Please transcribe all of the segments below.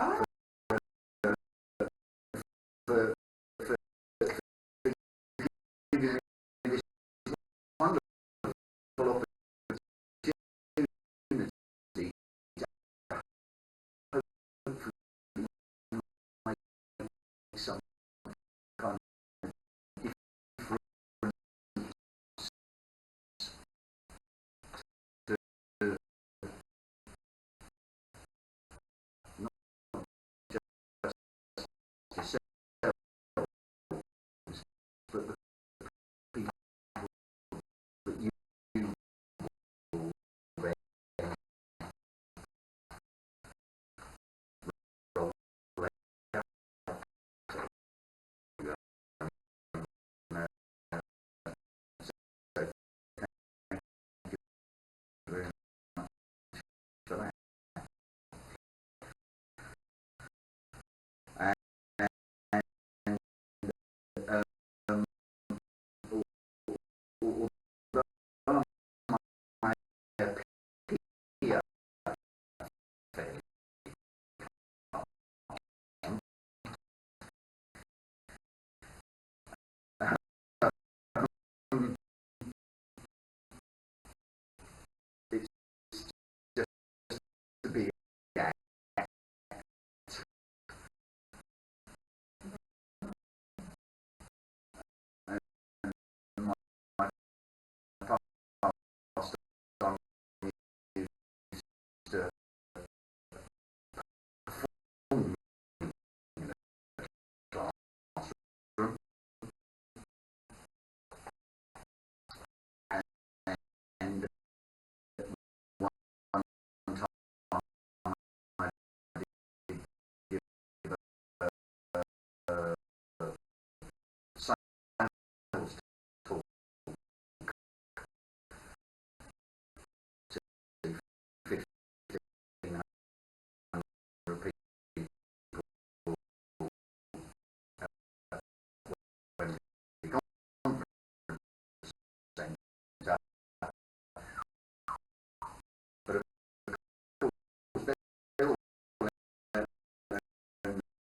for, for, for giving me this wonderful opportunity to hopefully make some kind of difference to not just yourselves, but the people that you already roll out. So thank you very much for that. And, um, although my peer fairly um, it's just to be act. And my past on used to perform in the classroom, and one time I did give a sales talk to 1,500 people when the conference centre, but of course they're all in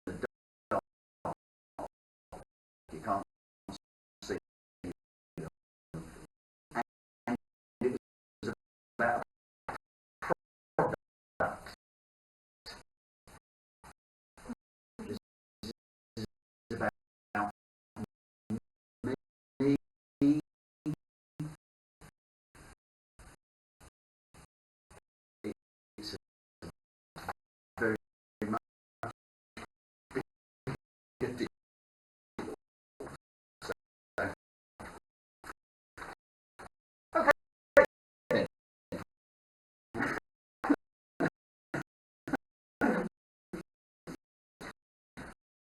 the dark. You can't see them. And it was about product. This is about me. It's very much bigger deal. So, okay then.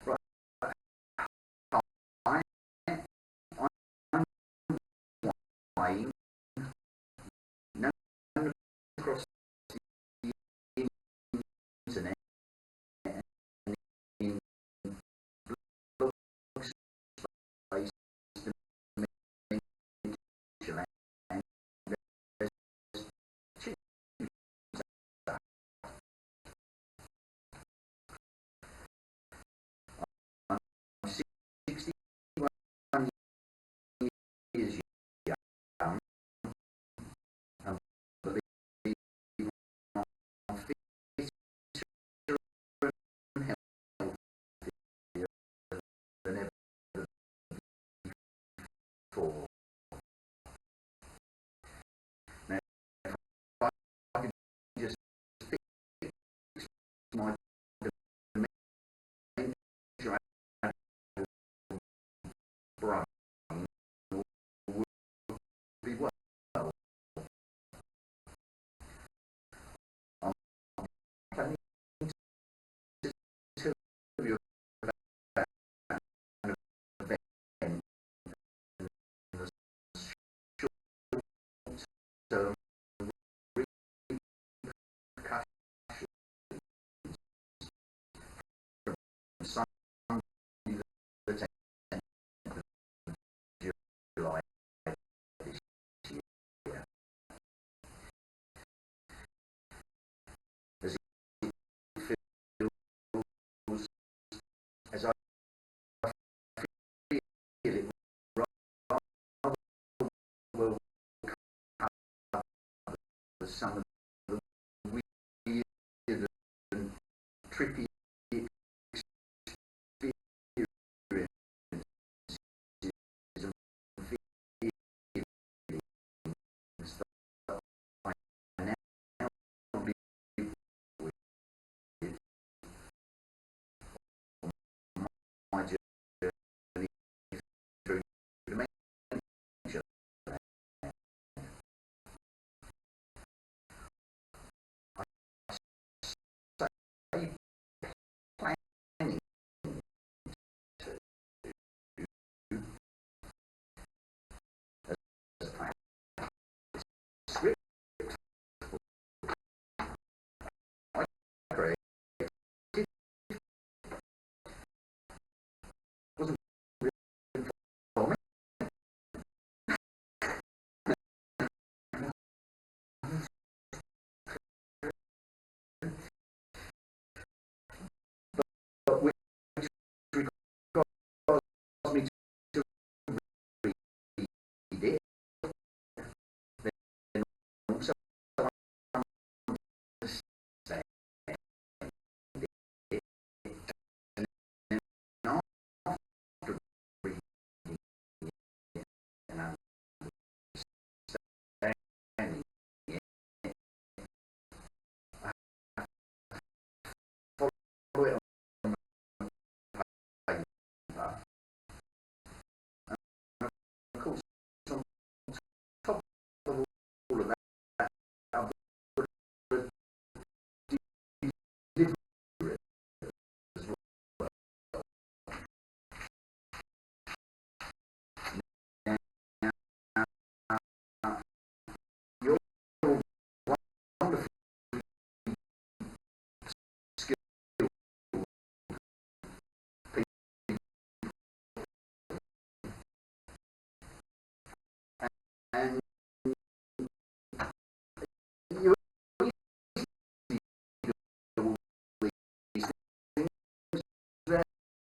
Right. I'm flying none across the internet and in blog space Dementia, and there's Tuesday. I'm 61 years young. some of the weird and trippy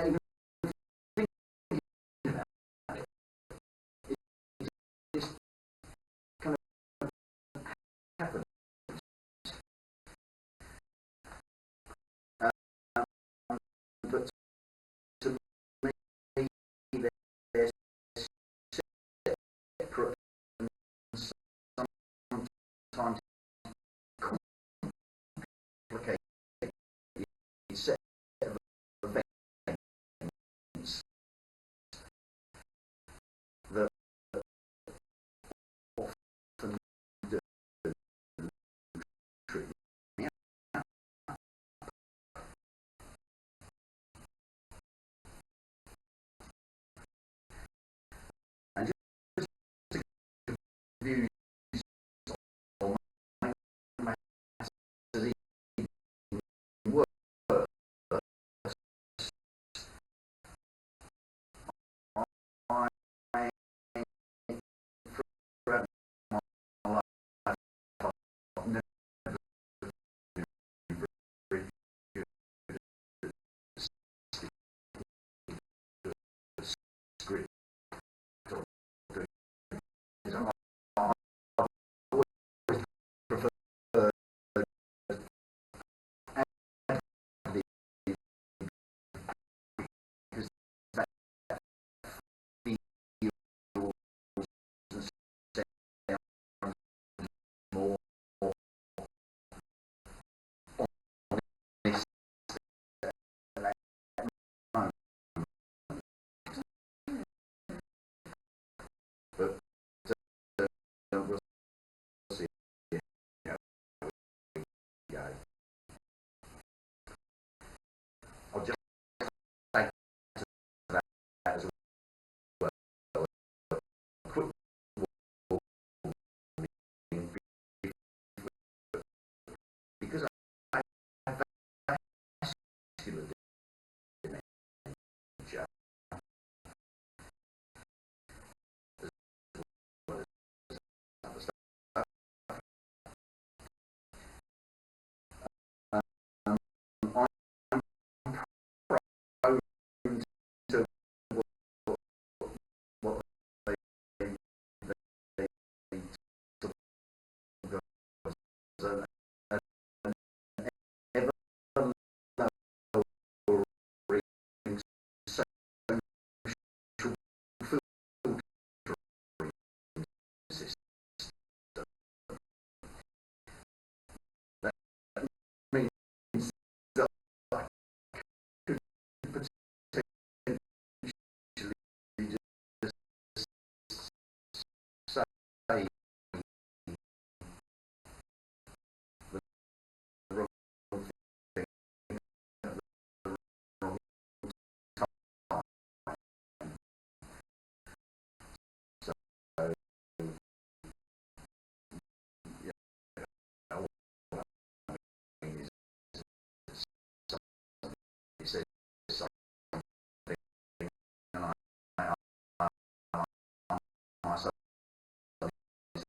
and you just kind of happen. But to me, they're separate and sometimes complicated set of events that often do trip me out. And just to view or make matters even worse, I throughout my life I've never been very good at script or doing things. I always prefer advertising because that feels and sounds more honest at that moment. But we'll see how we go. I'll just say to that as well, a quick warning, because I have vascular dementia as well as other stuff. I'm prone to what they an ever lowering social filtering system. That means that I could potentially just say the wrong thing at the wrong time. So, yeah, what I mean is somebody says something and I suddenly say,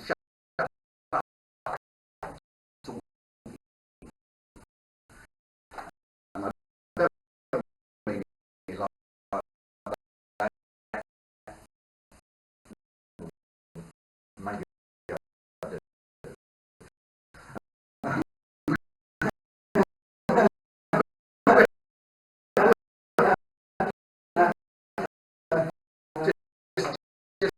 shut up, talk, and I don't mean it like that. Maybe I do. Just,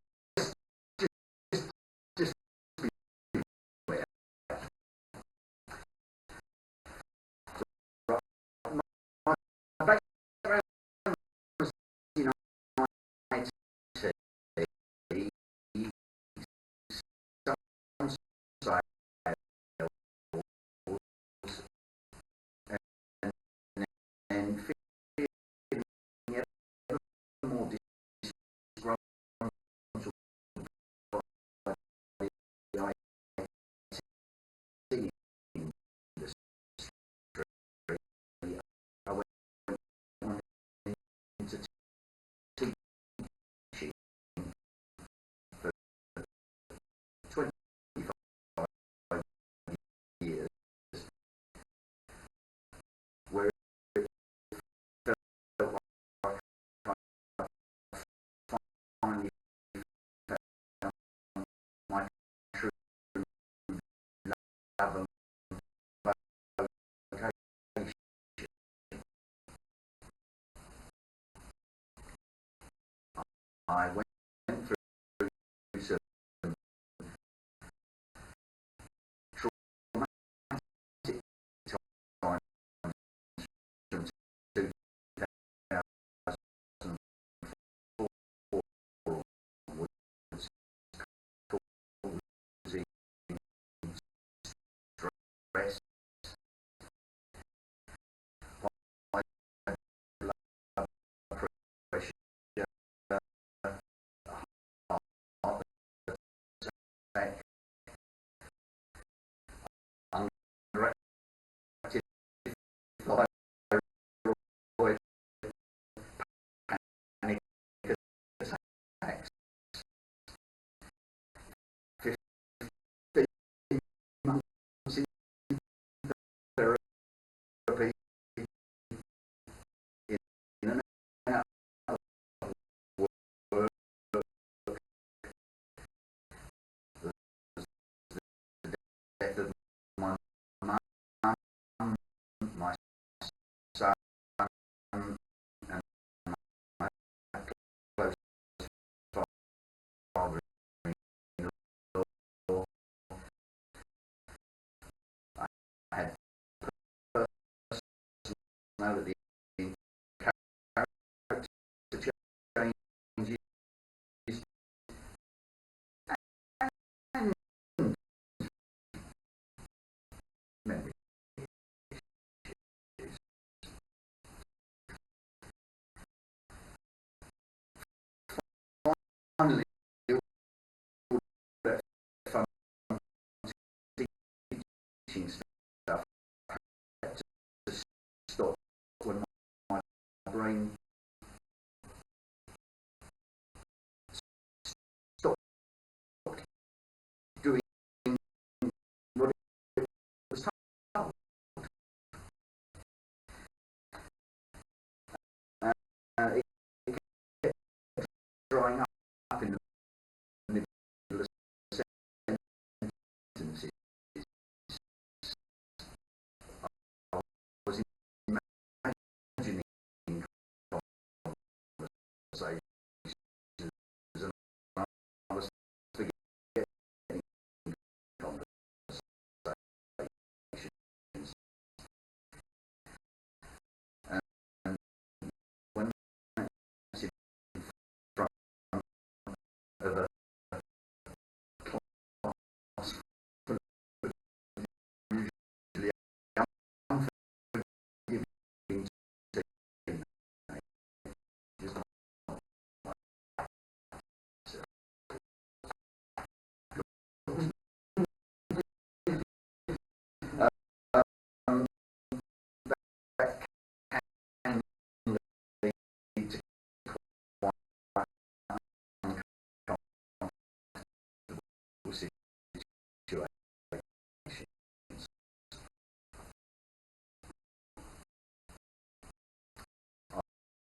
just, just be aware. Right. My background was in IT, some sales, and feeling ever more disgruntled by the IT industry. I went on into teaching for 25 years, where it felt like I finally found my true love and vocation. I went through some traumatic times from 2004 onwards, causing stress, high blood pressure, heart attack, underactive thyroid, panic attacks, 15 months in therapy, in and out of work, the death of my mum, my son, and my close father-in-law. I had personality and character changes and memory issues. Finally, all that fun teaching stuff had to stop when my brain stopped doing what it was told. It kept drying up in the middle of sentences.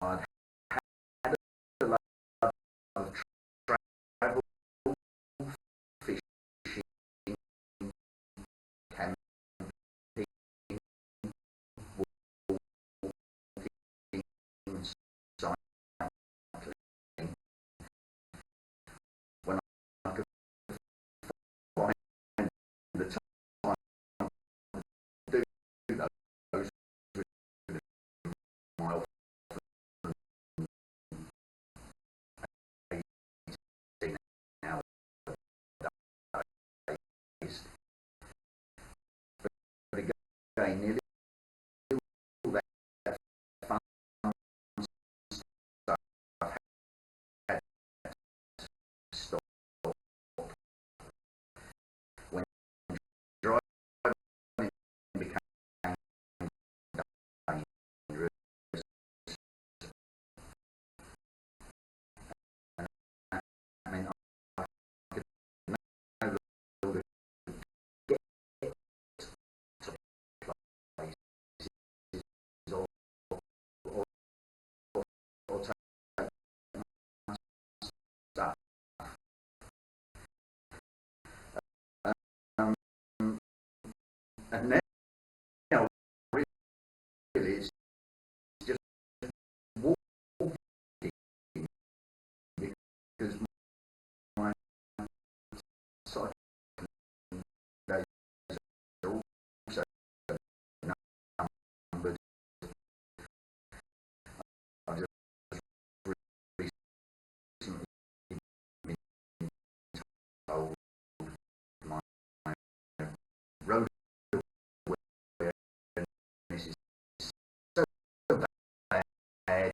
I'd had a love of travel, fishing, camping, walking, cycling. When I could find the time to do those with my often 18 hour days. But again, nearly all that fun stuff had to stop when driving became dangerous. I mean, I could no longer get to places or, or, or take my stuff. Um, and now really it's just walking because my cycling days are also numbered. I just recently been told my road awareness is so bad. I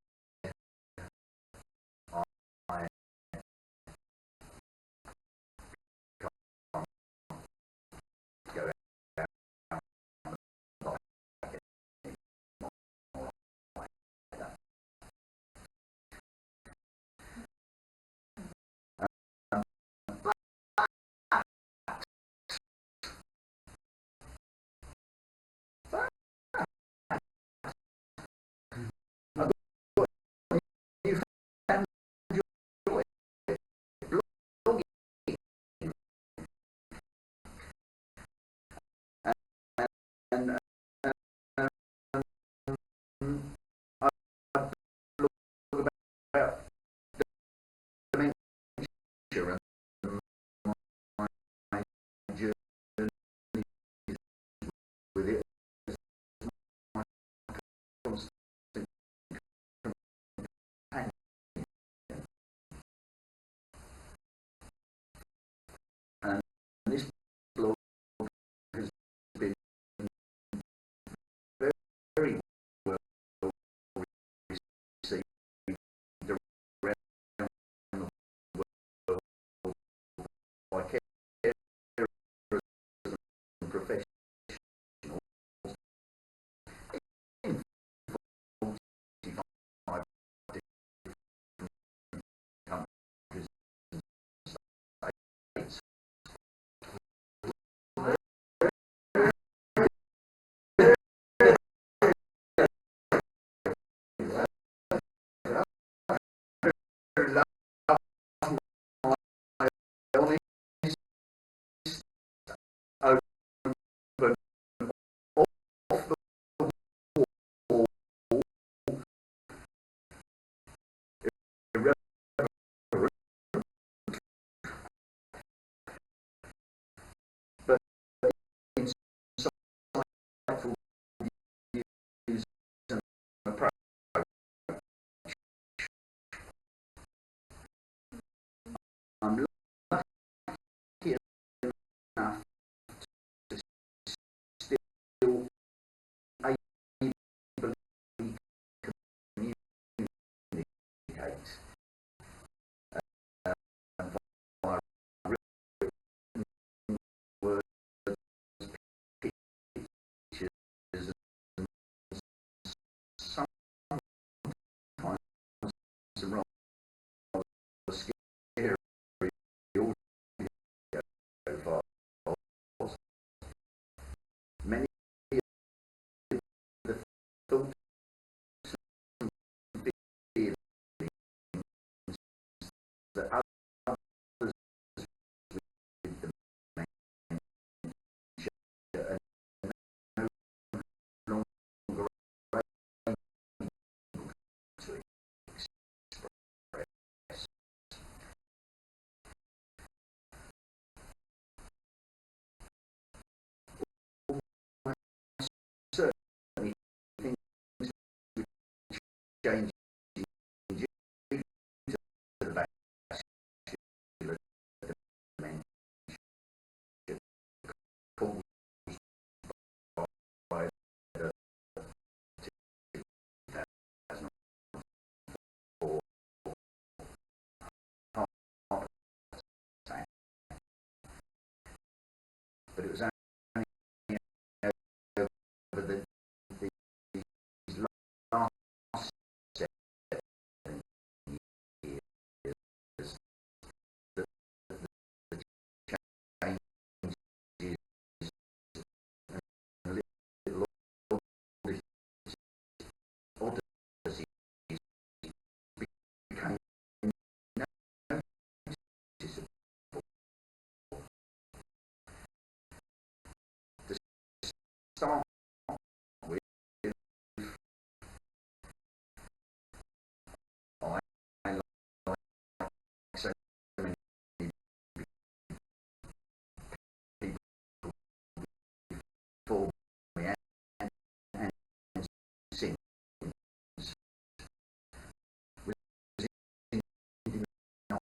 can't go out like anymore like that. Um, but I got you found joy blogging, and I blog about dementia and my journey with it as my constant companion. And this blog has been very well received around the world by carers and professionals in 45 different countries and states. Love my honest, open changes due to the vascular dementia caused by the 2004 heart attack. But it was only over these last 7 years that the changes and little oddities became noticeable. To start with, I like so many people before me and since was in denial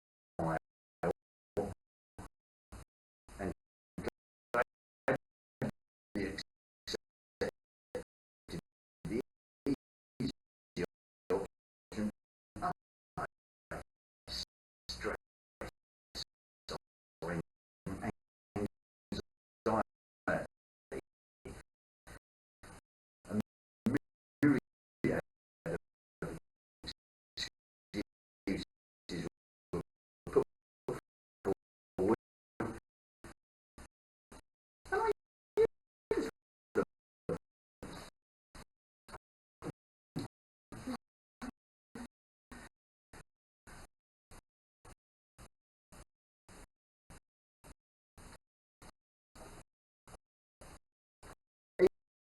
and gladly accepted the easy option of stress or anxiety. A myriad of excuses were put forward, and I used them.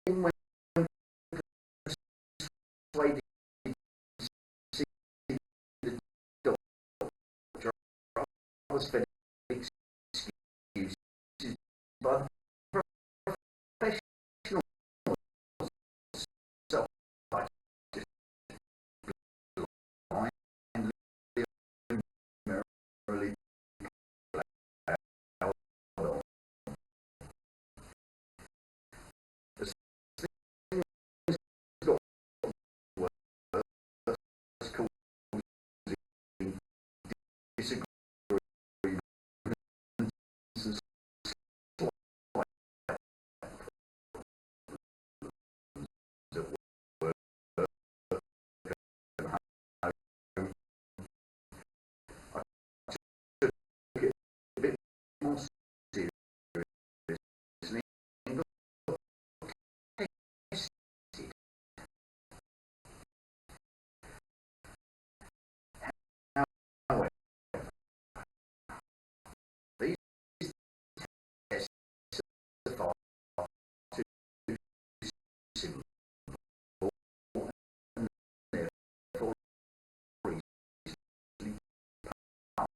Even when persuaded to see the doctor, I was fed excuses by the professional. So I just blindly merrily plowed on. As things got worse, causing disagreements and slight at work and home, I took it a bit more seriously and got tested. However, these tests are far too simple and therefore easily passed.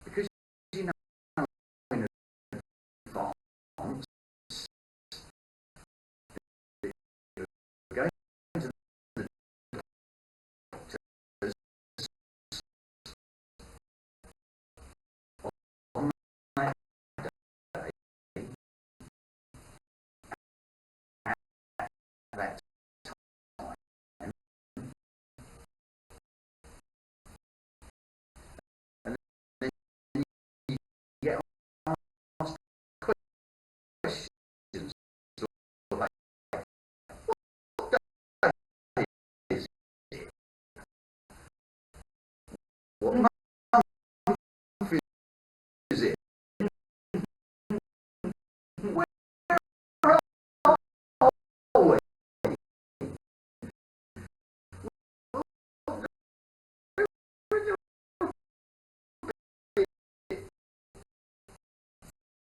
Because you know in advance that you're going to the doctors on that day at that time, and then you get asked questions like, what day is it? What month is it? Where are we?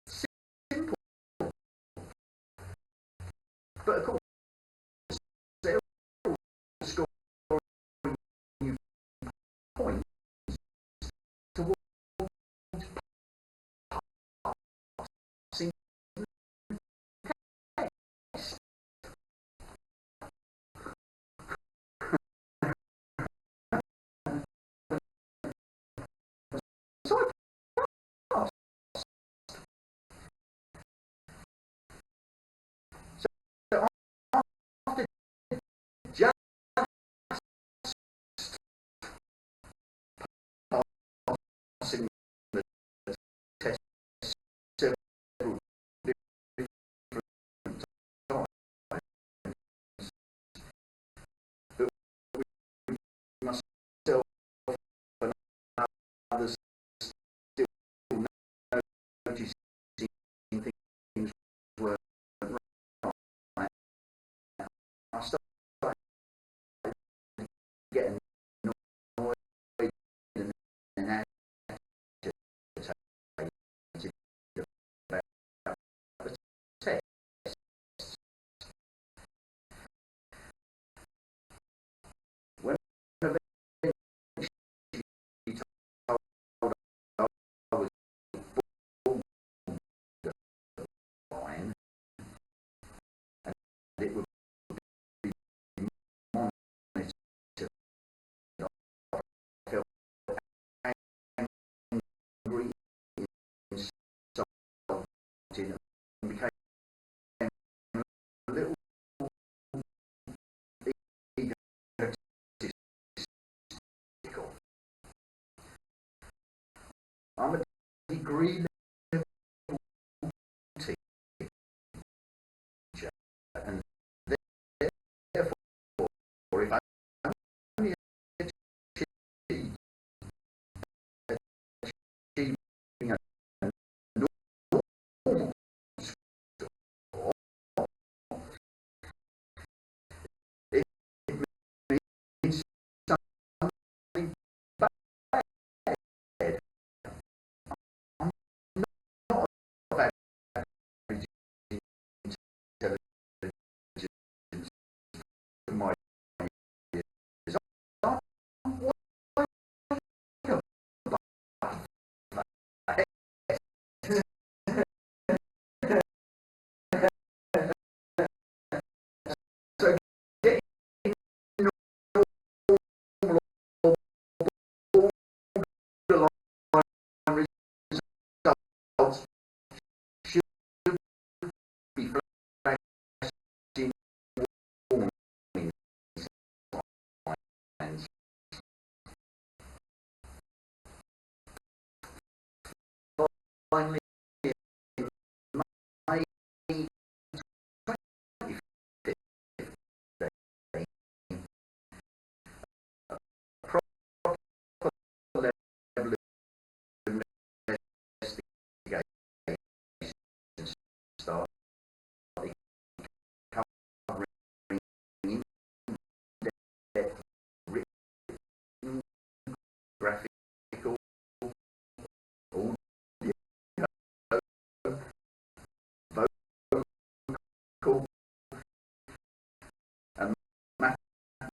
Simple, but of course they're all scoring you points towards passing the test. I'm a degree level teacher, and therefore, if I only achieve achieving a normal score, it means something bad. I'm not of average intelligence for my years. I'm way above that. So getting normal or borderline results should be flashing warning signs. Finally, in May 2015, a proper level of investigation started covering in-depth written, graphical, audio, vocal, and mathematical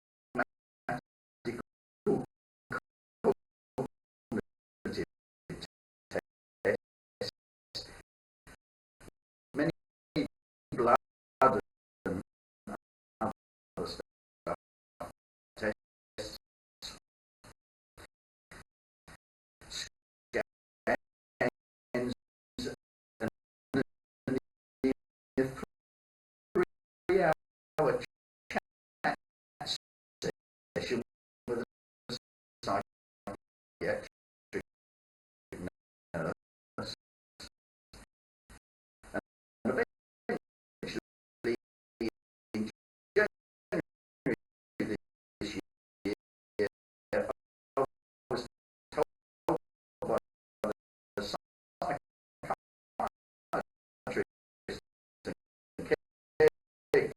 cognitive tests. Many blood and other stuff tests, scans, and a 3-hour chat session with a psychiatric nurse, and eventually in January this year, I was told by the psychiatrist and caregiver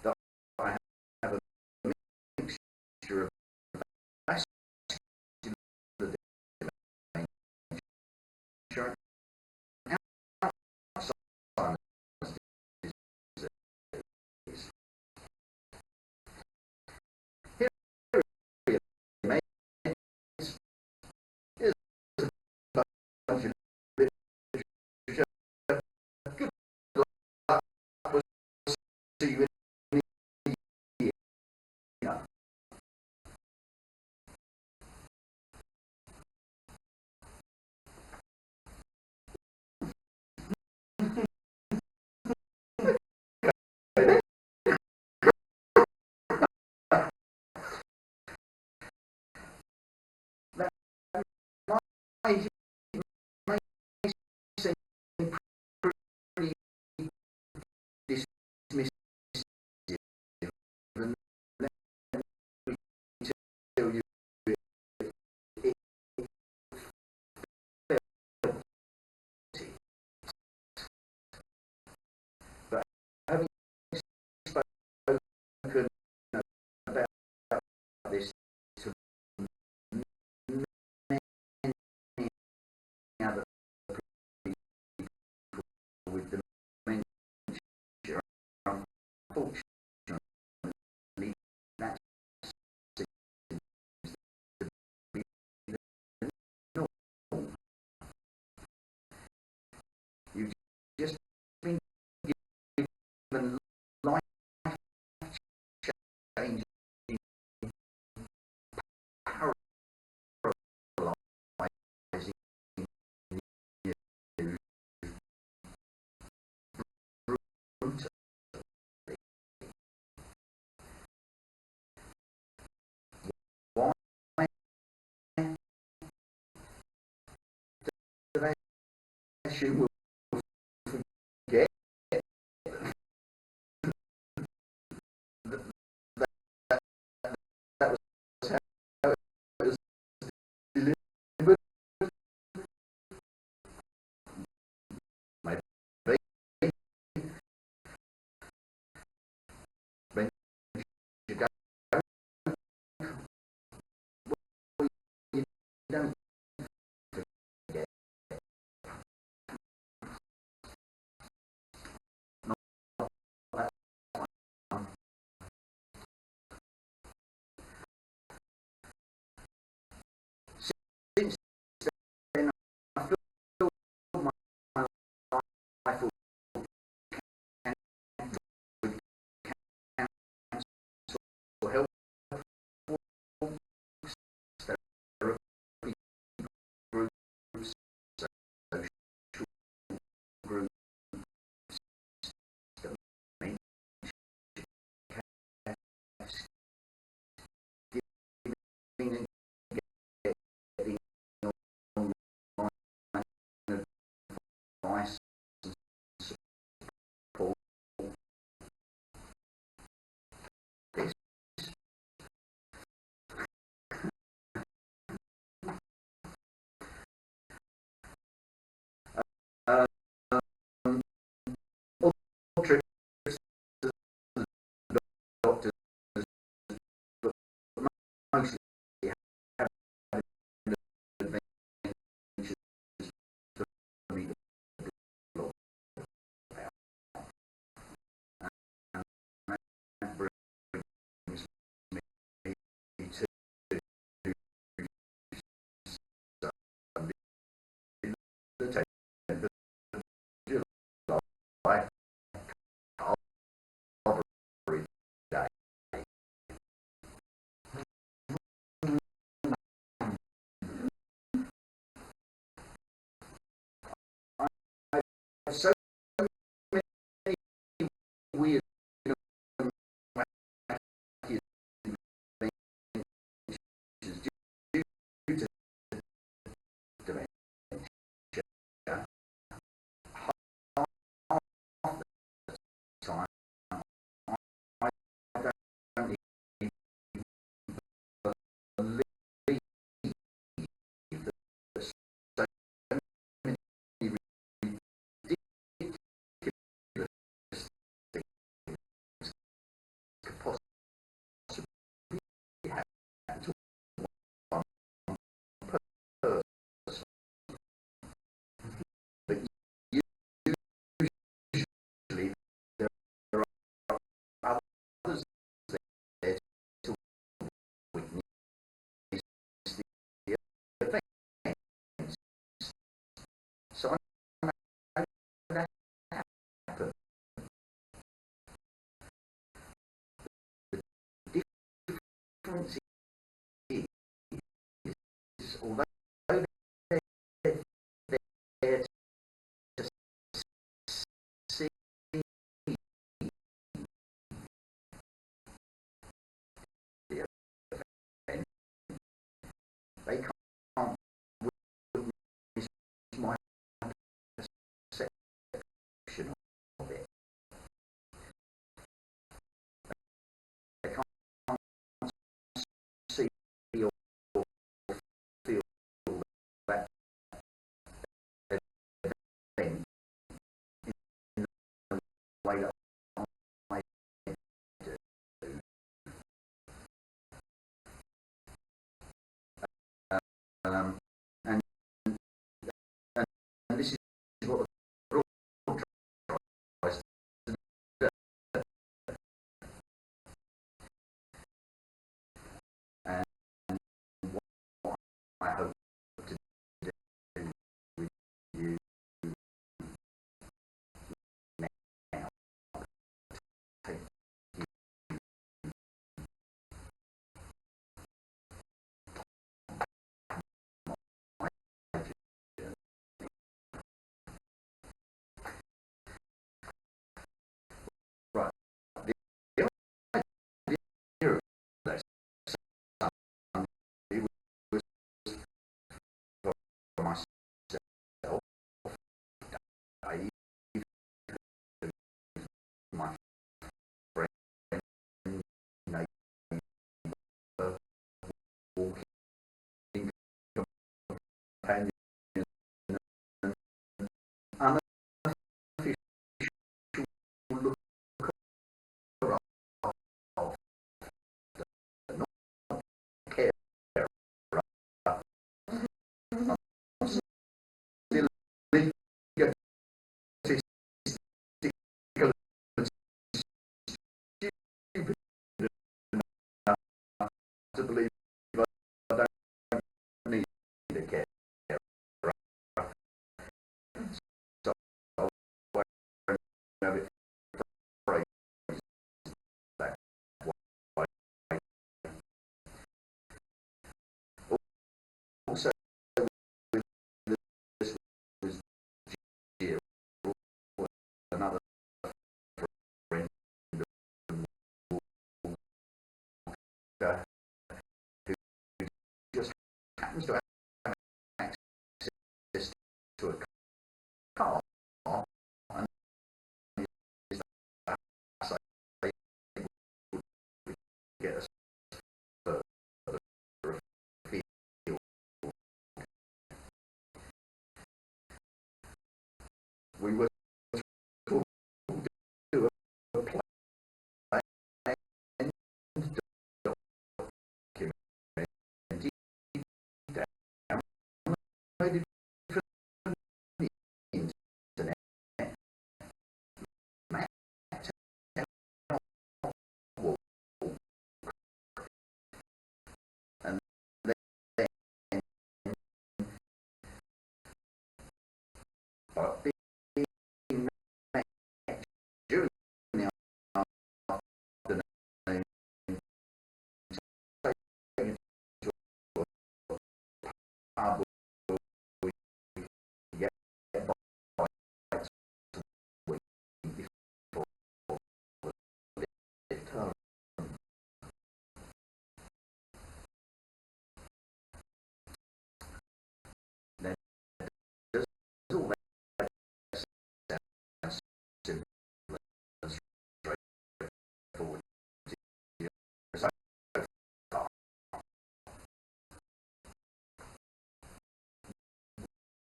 that I have a mixture of vascular dementia and Alzheimer's disease. Here are the meds. Here's a bunch of literature. Good luck. We'll see you in a year. That may seem pretty dismissive, and let me tell you, it but having spoken about this to many other people with dementia, unfortunately, that seems to be the norm. You've just been given life-changing, paralysing news, brutally. you will forget that that was how it was delivered. Maybe when you go, you don't forget. Not that one. Since then, I feel my life will with counsel, help, therapy groups, social groups, dementia cases, giving and getting online advice and support. This um, all trips to the doctors, but mostly having adventures for me to blog about. And that brings me to the July Calvary Day. I have so many weird adventures due to dementia. Half the time, I don't even believe that so many ridiculous things could possibly happen to one person. But usually there are others there to witness the events. So I know that happens. The difference is, although they're there to see the event, they can't witness my perception of it. They can't see or feel that event in the way that I do. Um, and, and this is what the broad tries to do. And what I hope to do with you now, take you companion unofficial looker of not care still egotistical and stupid enough to believe I don't need a carer. So I won't have it phrased that way. Also, with this was Jill, another friend of Walker, who just happens to have access to a car and is thus able to get us further afield. We were called to a plane documentary downloaded from the internet, mapped out walk, and then but being met during the afternoon, taken to a pub where we get bites a week before the lift home. Then does all that sound simple and straightforward to you so far?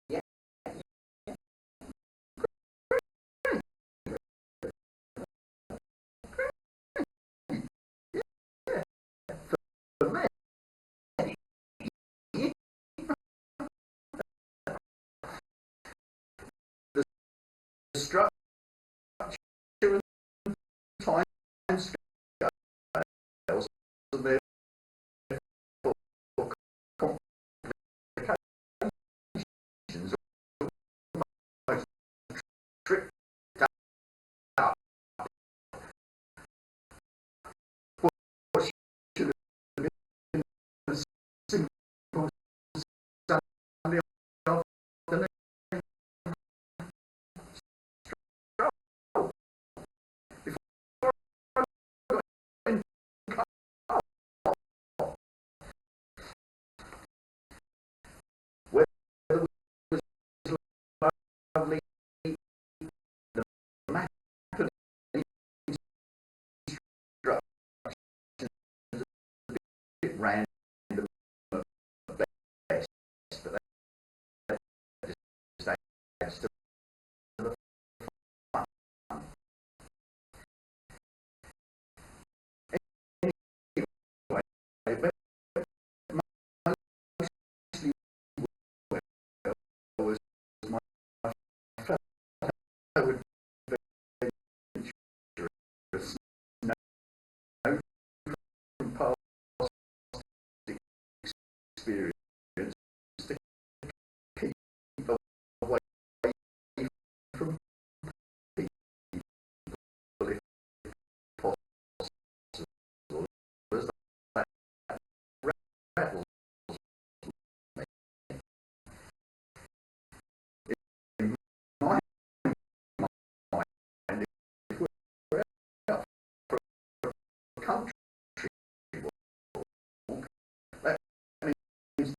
Yeah, yeah. For me, the structure and time scales and therefore complications almost tripped up what should have been a simple Sunday afternoon stroll before I got in the car. Weather was lovely. The map of the instructions was a bit random at best, but that just adds to the fun. Anyway, but mostly well was my fellow adventurers know from past experience to keep away from people if possible, as that rattles me. In my mind, if we're out for a country walk, that means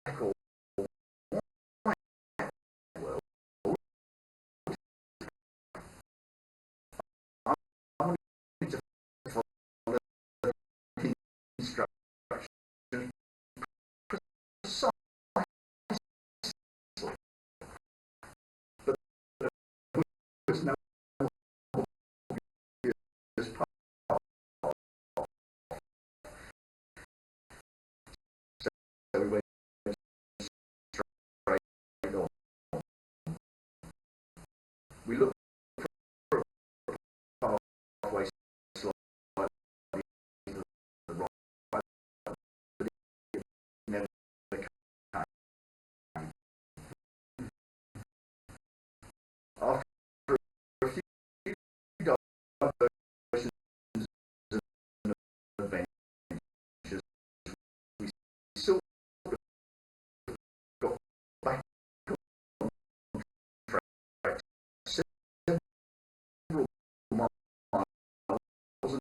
or white world, I wanted to follow instructions precisely, but there was no obvious path. So we went straight on. We looked for a pathway slightly to the right, but it never came. After a few diversions and adventures, we sort of got back on track several miles and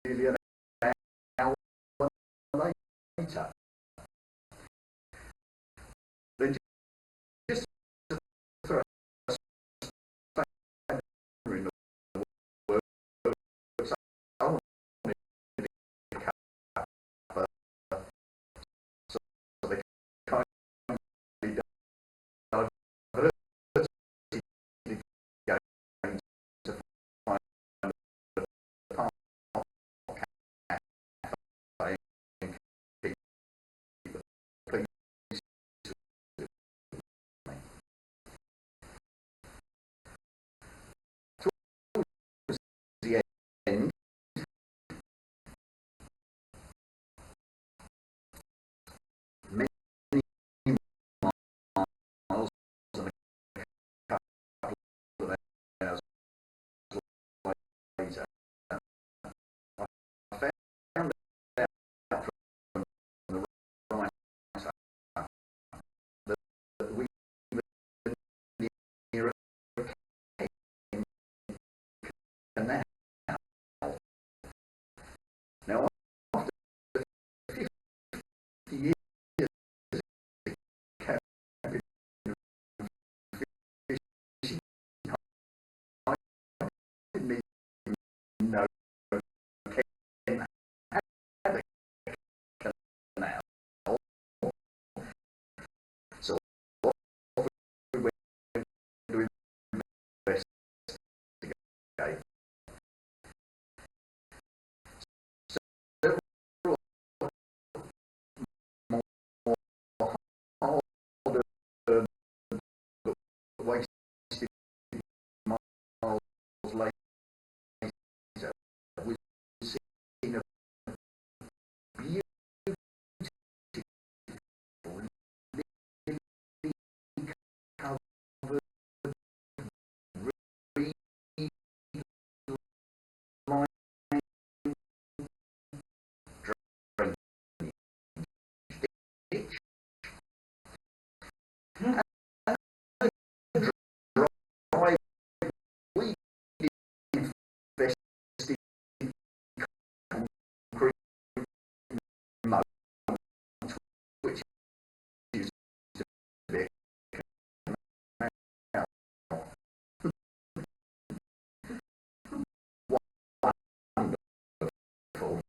nearly an hour later. Then just to throw us back in the works, I wanted to cover, so they kindly diverted again to find a park cafe and keep the police with me. Towards the end, many miles and a couple of hours later, I found out from the writer that we were near a canal. Now, after 50 years of camping and fishing, I didn't even know Ken had a canal. So off we went to investigate. Several more harder but wasted miles later, we've seen a beautiful, lily covered, reed-lined drainage ditch, and a dry, weed-infested concrete moat, which used to be a canal. Wonderful.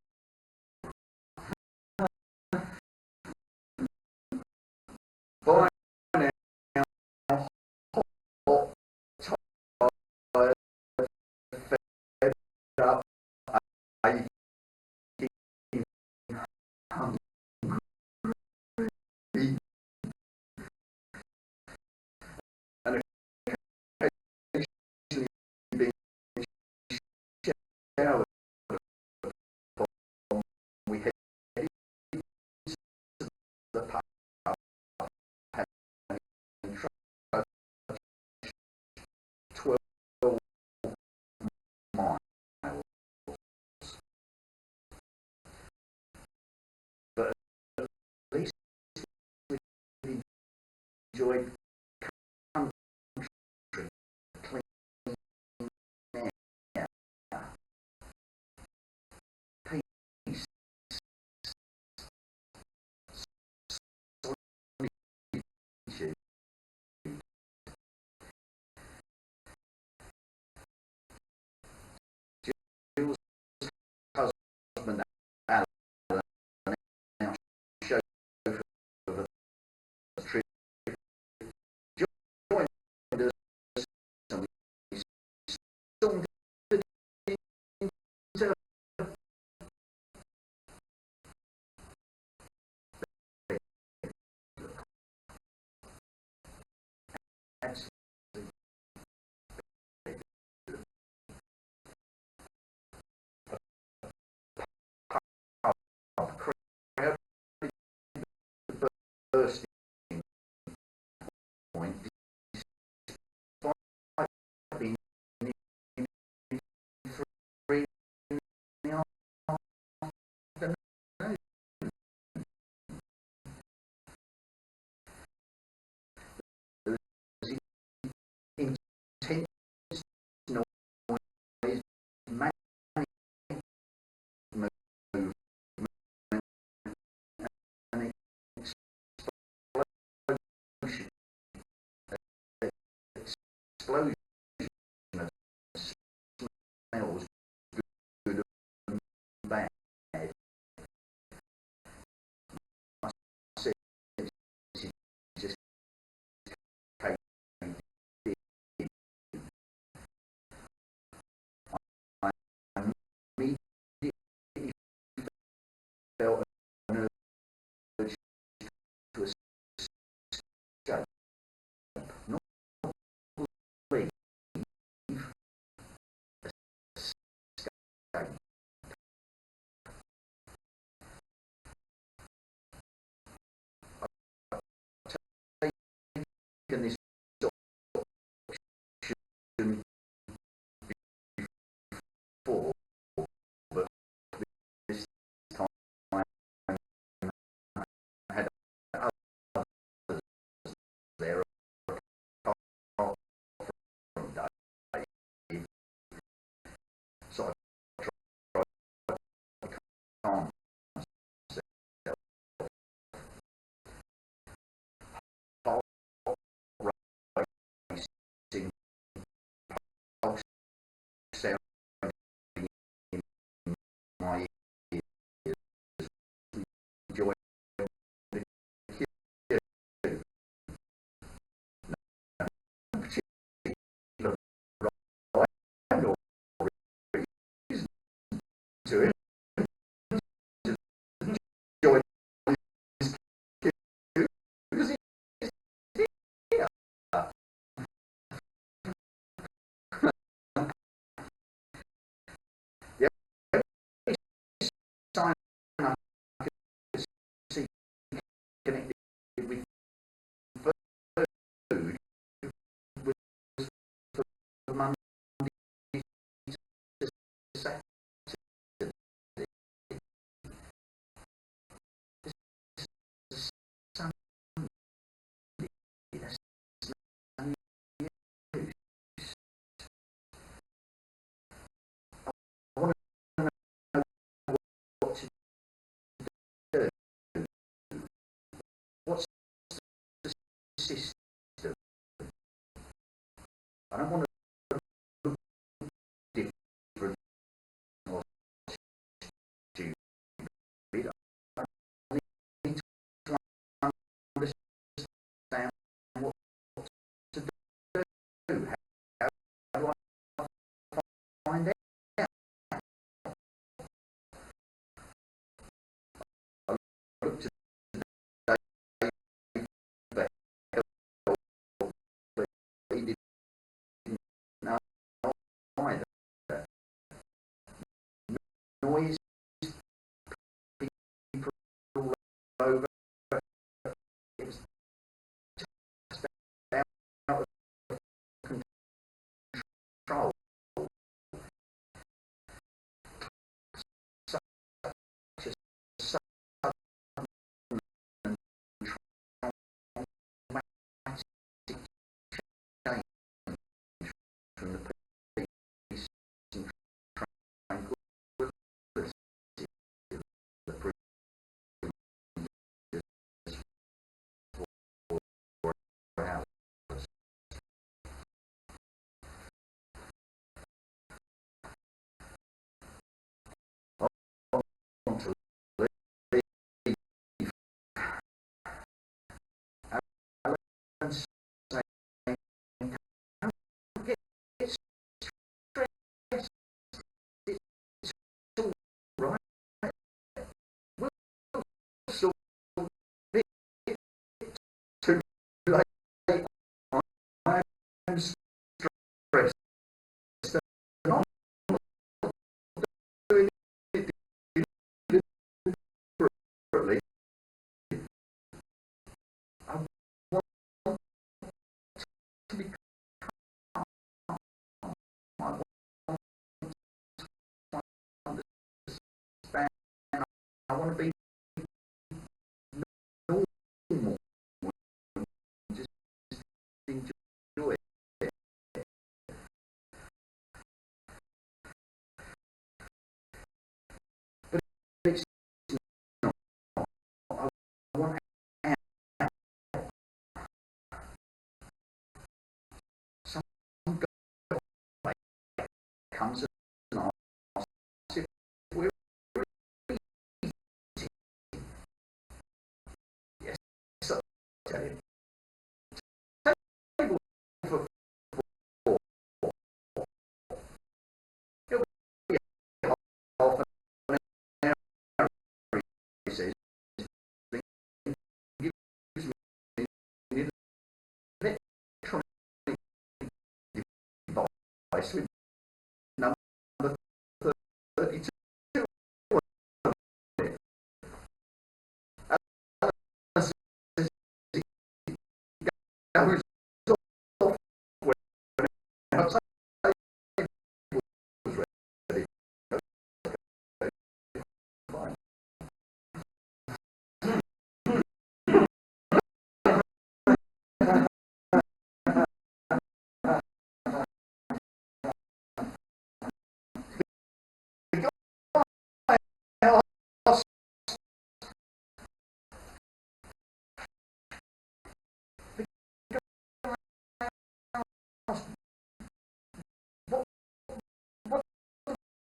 By now, hot, tired, fed up, aching, hungry, and occasionally being showered upon, we headed to the pub, having trudged 12 miles, but at least we enjoyed country, clean air, peace, sauntered into absolutely crowd bursting point despite being free in the afternoon. There was intense noise, manic movement, and explosion, explosion of smells, good and bad. My senses just caved in. I immediately felt an urge to escape, not leave, escape. I've taken this option before, but this time I had others there apart from Dave, so I tried to calm myself. Heart racing, pulse sounding in my ears, enjoying the cue. No particular rhyme or reason to it. Just enjoy this cue because it's here. The only sign I could see connected with food was for Monday to Saturday. This is Sunday. That's no use. I want to know what to do. What's the system? I don't want to look different or stupid. I need to understand what to do. How do I find out? I looked at Dave, but he didn't comes and asks if we're eating. Yes, I tell him. Table for four. He'll be half an hour, he says. Then gives me an electronic device with number 32 on it. As it goes off when our table was ready. Okay, fine. The guy asked, the guy asked, what do we want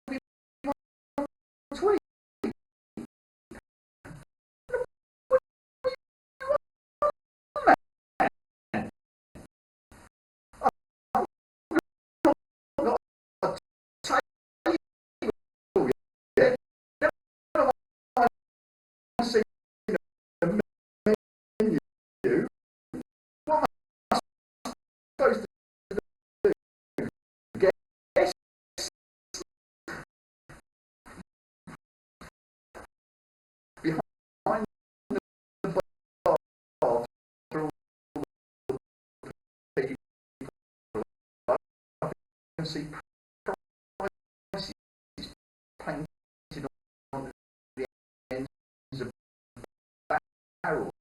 to eat? What do you want, man? I've got a table yet. Never mind seeing a menu. What am I supposed to do? Guess? Behind the bar through all the people, I can see prices painted on the ends of barrels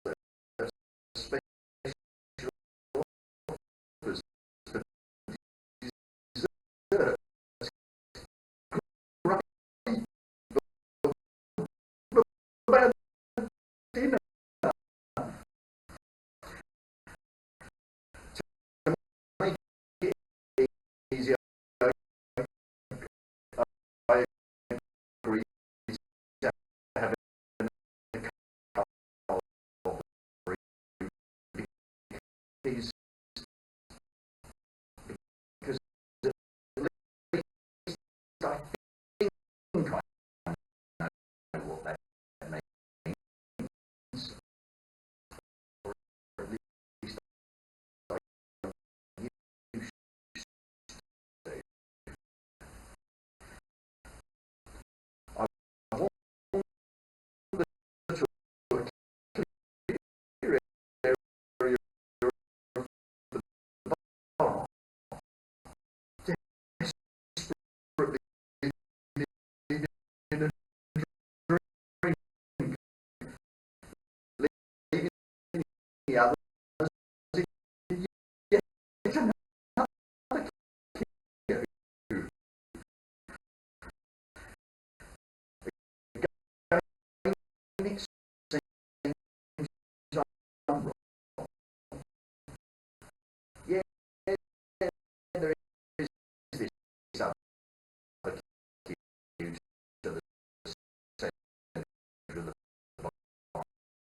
that are special offers for desserts. Great, but about dinner. To make it easier, I agree to have a couple of these because at least I think I know what that means, or at least I used to. I want the to a clear area of the bar, desperately needing a drink, leaving the others in yet another queue. Again, it seems unwrong. Yeah, there is this other queue to the centre of the bar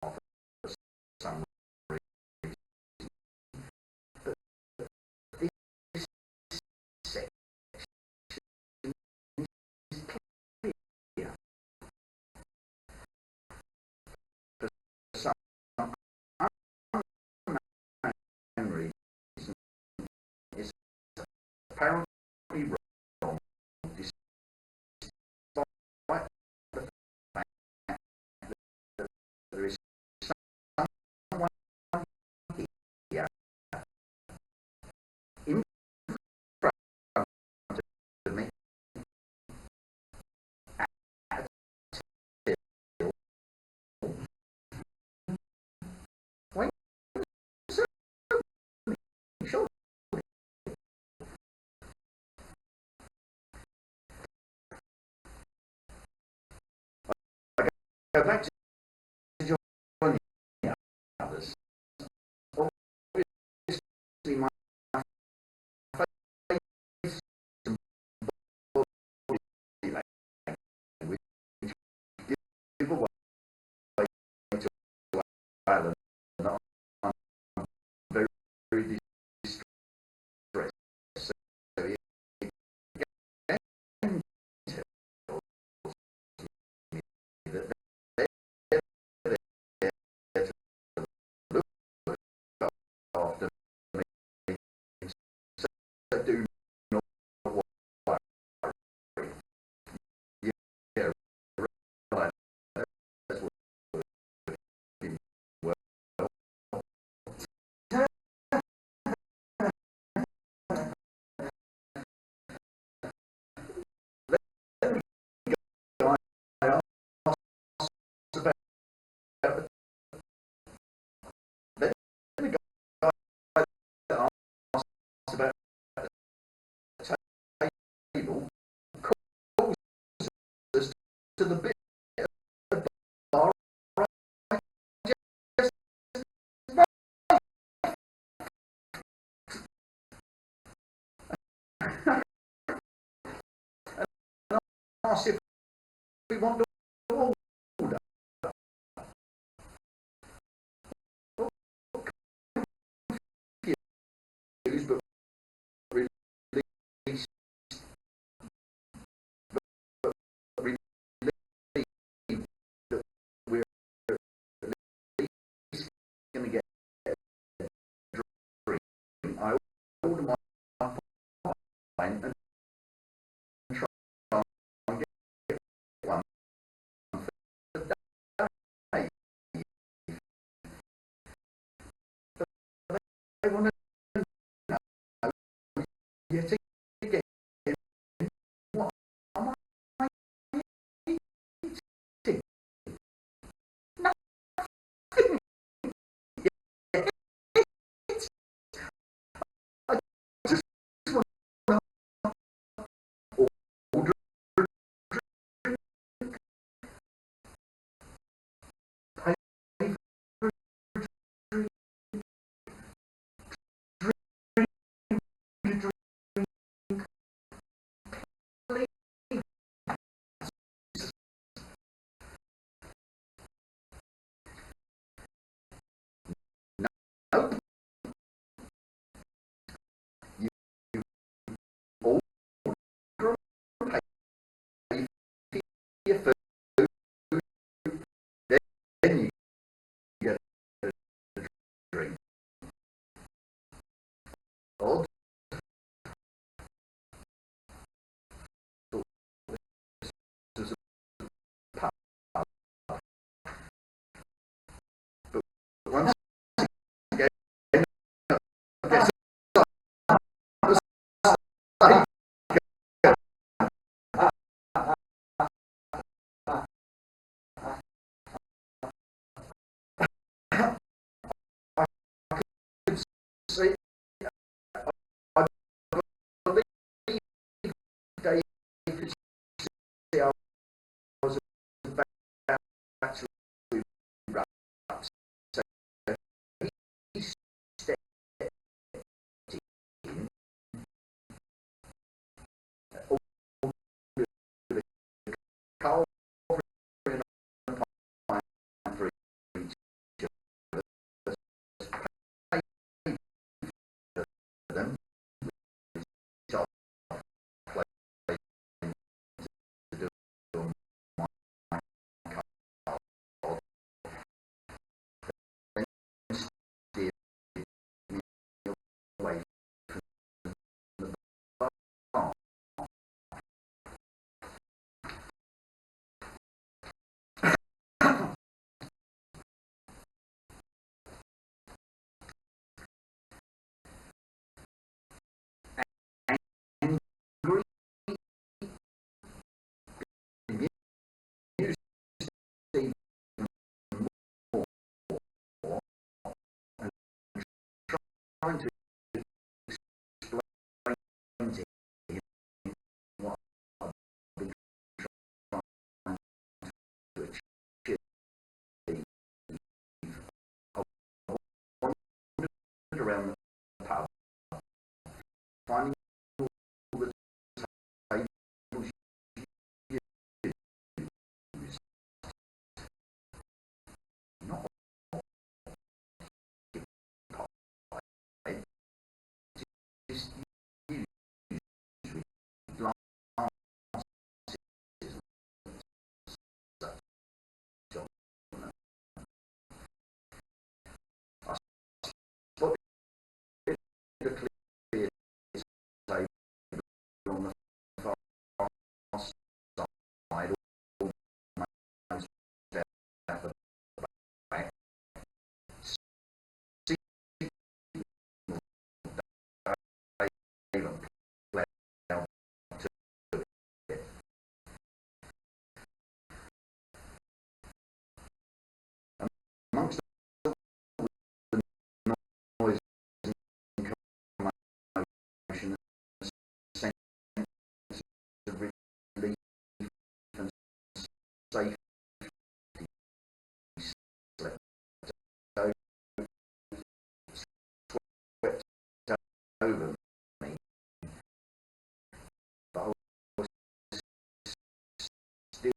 for some reason, but this section is clear for some unknown reason. It's apparently wrong, despite the fact that there is someone here in front of me at a till. Wait, certainly, sure. that I'm very, very distressed. So it again tells me that they're there to look after me. So do not worry. Yeah, right. That's working well. Let me go. I asked about let me go. I asked about the table calls us to the bit of bar just and asked if we want to order. Confused, but released, but relieved that we're at least going to get a drink. I order my pint and try and get one for the day. But they want to know yet again what am I eating? Nothing yet. I just want to order a drink, pay for a drink, drink, drink, please. Nope. You order and pay for your food, then you get a drink. Odd. This is a pub. But once again, I guess I could say I believe Dave could see I was about to erupt. So he stepped in, ordered a cold and a pint for each of us, paid for them, which I played to do on my card, then steered me away from the bar. safety slept over, swept over me, but I was still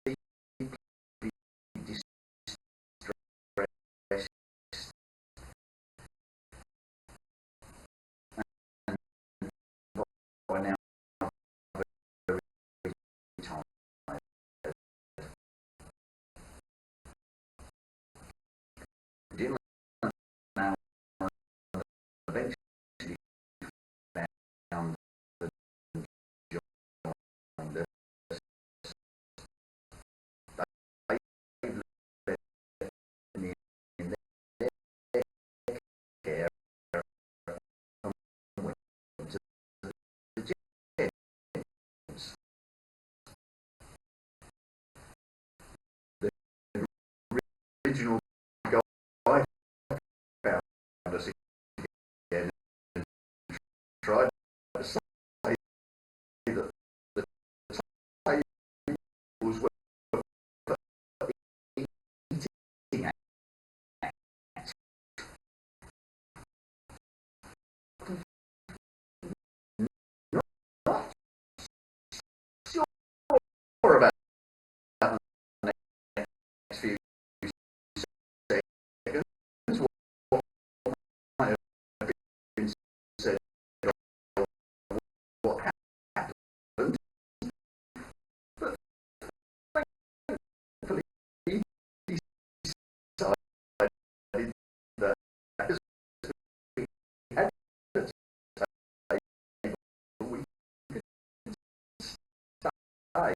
deeply distressed and by now very tired. Dylan now eventually found the joined us. They let me in their care and went to the gents. The original guy found us again and tried to say that the table was worth eating at. Not sure about the next few seconds. What might have been said or what happened, but thankfully he decided that as we had the table, we could stay.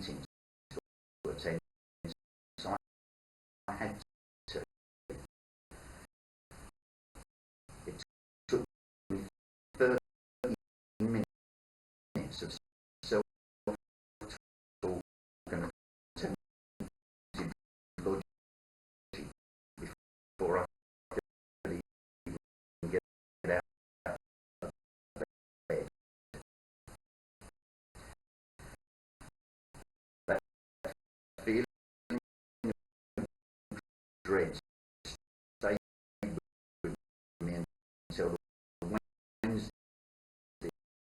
meetings to attend, so I had to. It took me 30 minutes of self-talk and attempted logic before I could even get out of bed. That feeling of dread stayed with me until Wednesday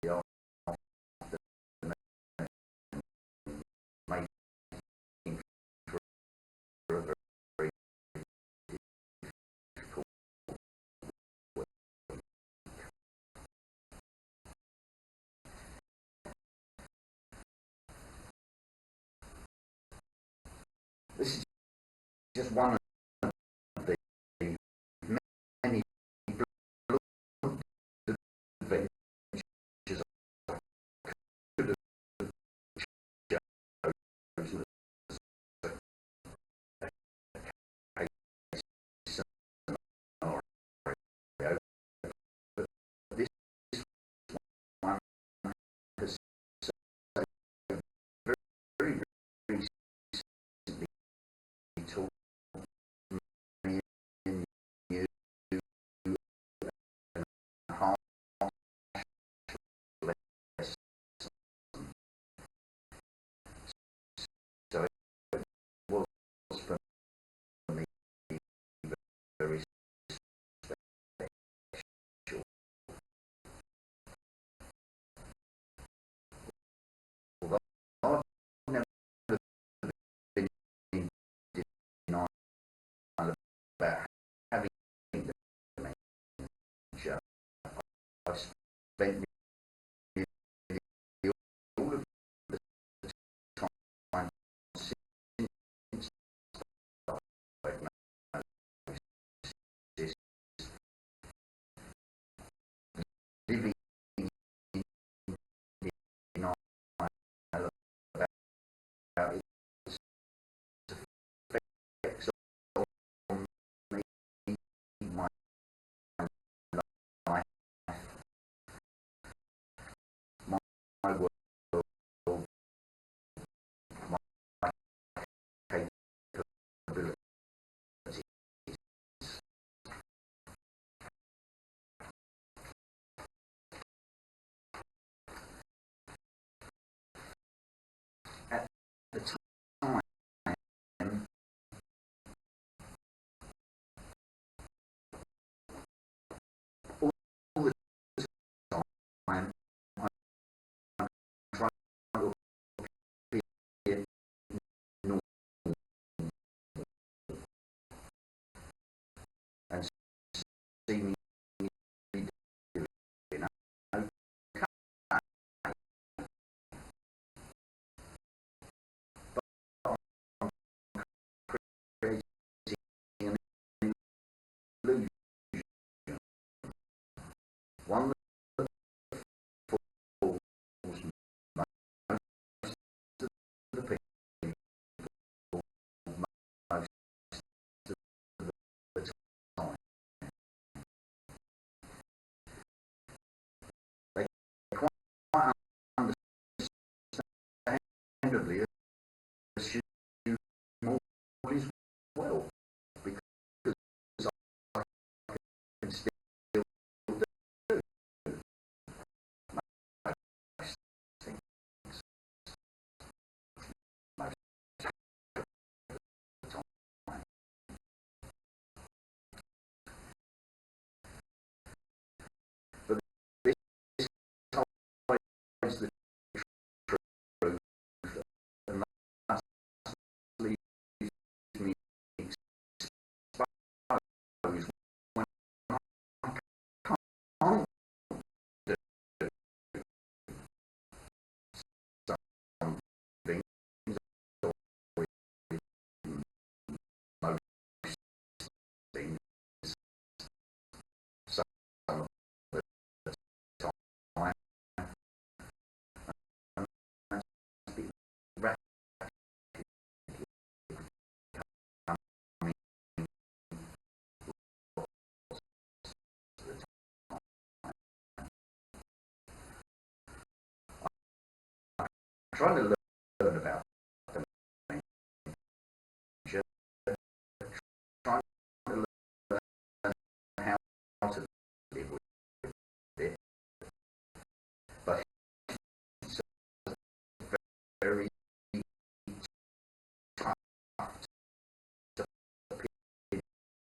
afternoon, making for a very difficult week. This is just one of the many blood adventures I could have chosen as a case scenario, but this one has so very recently taught me a new and harsh lesson. So it was for me very special. Although I've never been in denial about having dementia, I've spent nearly all of the time since diagnosis living in denial about its effects on me, my life, trying to learn about dementia, trying to learn how to live with it, but it's very tough to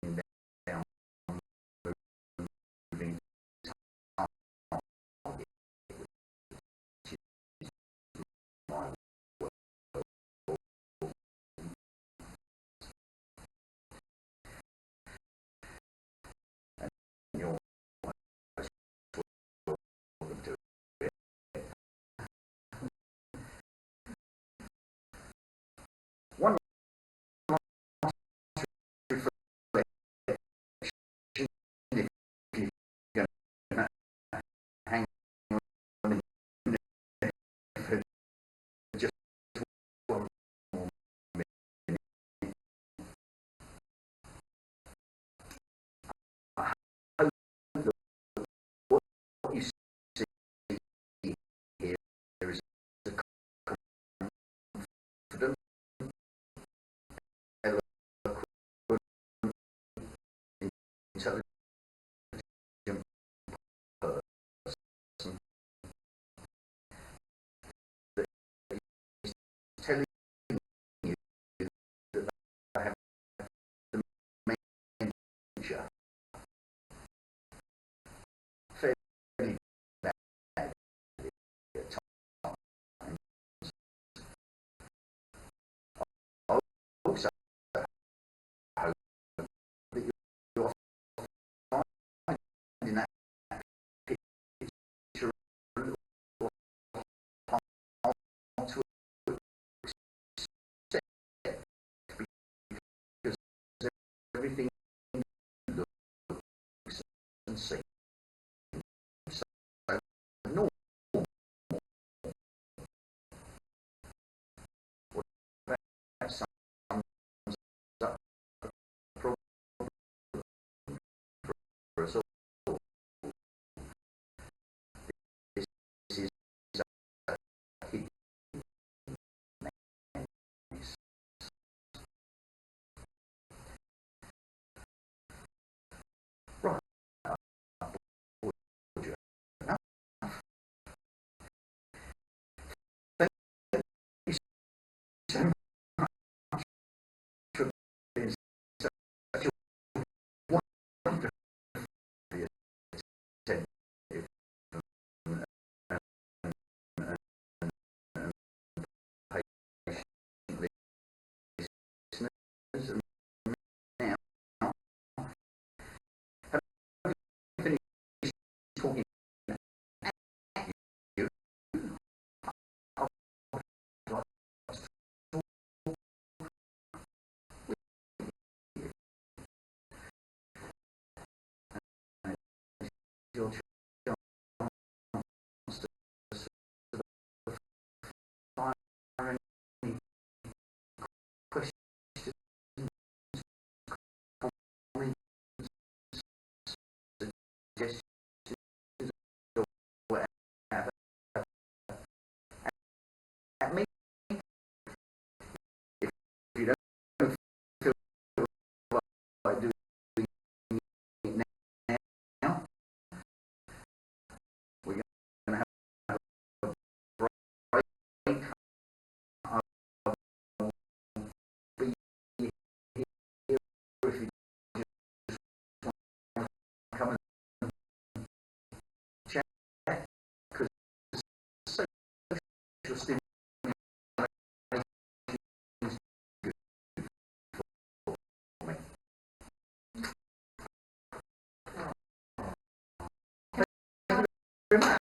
pin down moving target, which is my world. And you're most welcome to it. One last reflection, if you're going to hang on in there for just one more minute, I hope that what you see here is a confident, eloquent, intelligent person that is telling you that they have dementia, fairly bad at times. I also hope that you're finding that picture a little hard to accept, because everything looks and seems so normal. What that sums up a problem for us all. This is a hidden menace. Right, I bored you enough. Thank you so much for being such a wonderful attentive and patiently listeners. And now, having finished talking at you, I would like to talk with you. And it's your chance to sort of fire any questions, comments, suggestions, or whatever at me. If you don't feel like doing it now, we're going to have a break. I will be here if you just want to come and chat, because social stimulation is good for me. Thank you very much.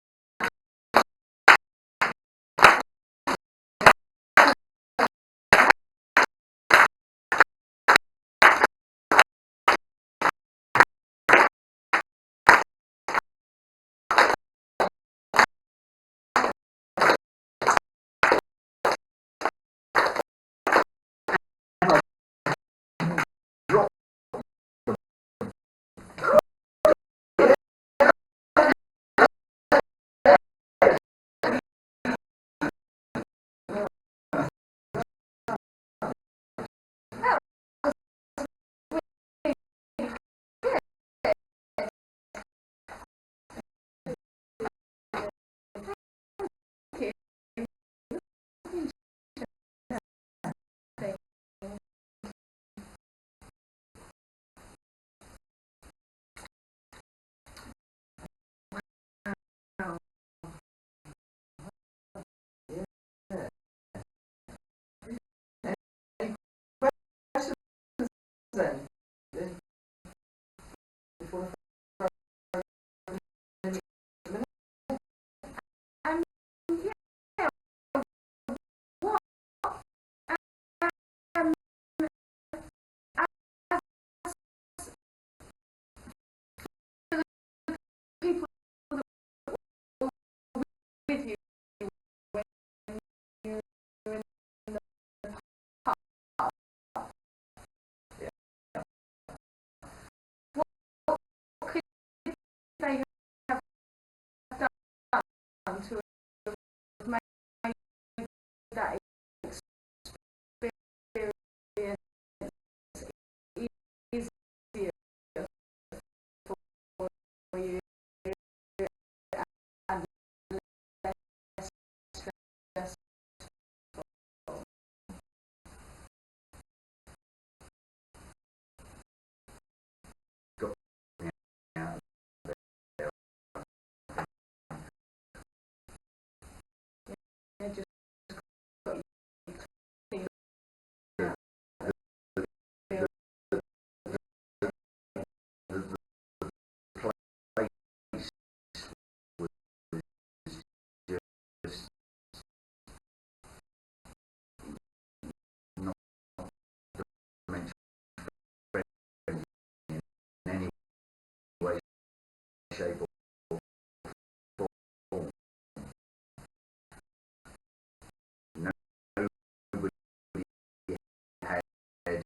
to have made that experience easier for you and less stressful. Got me out there. Yeah, just got you clean The, out. the, Feel the, the place was just not dementia friendly in any way, shape or form. Nobody had a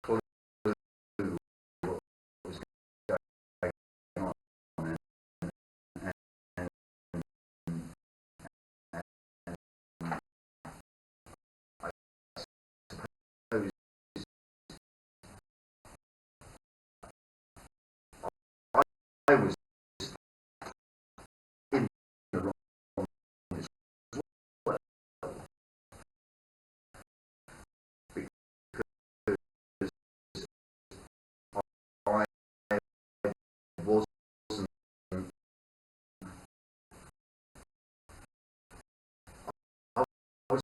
clue what was going on, and, and, and I suppose I was in the wrong as well, because I wasn't I was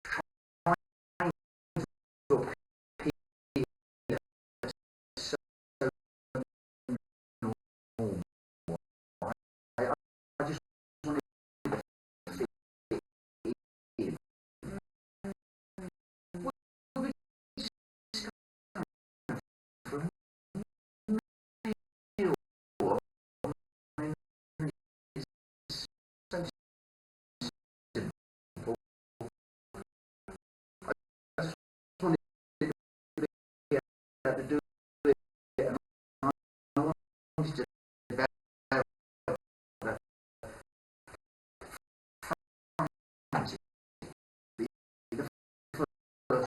trying to appear so normal. I just wanted to fit in. Well, it's for me, I mean, it's so simple. I just wanted to be able to do it, and I wanted to develop the fancy, the first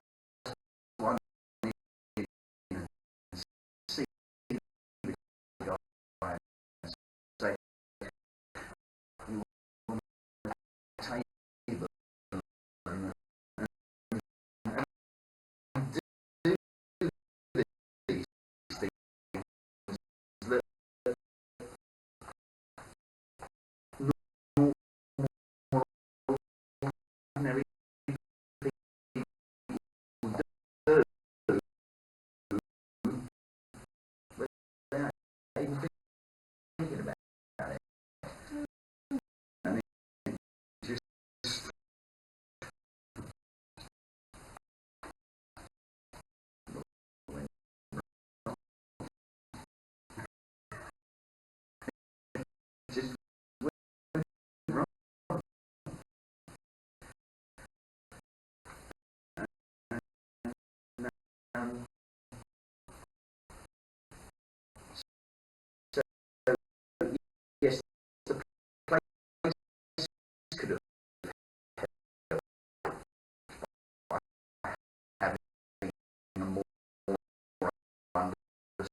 one in and see the guy and say, you want a table and do these things that normal, ordinary people do without even thinking about it. And it just went wrong. Just went wrong. And, so, yes, the place could have helped by having a more understandable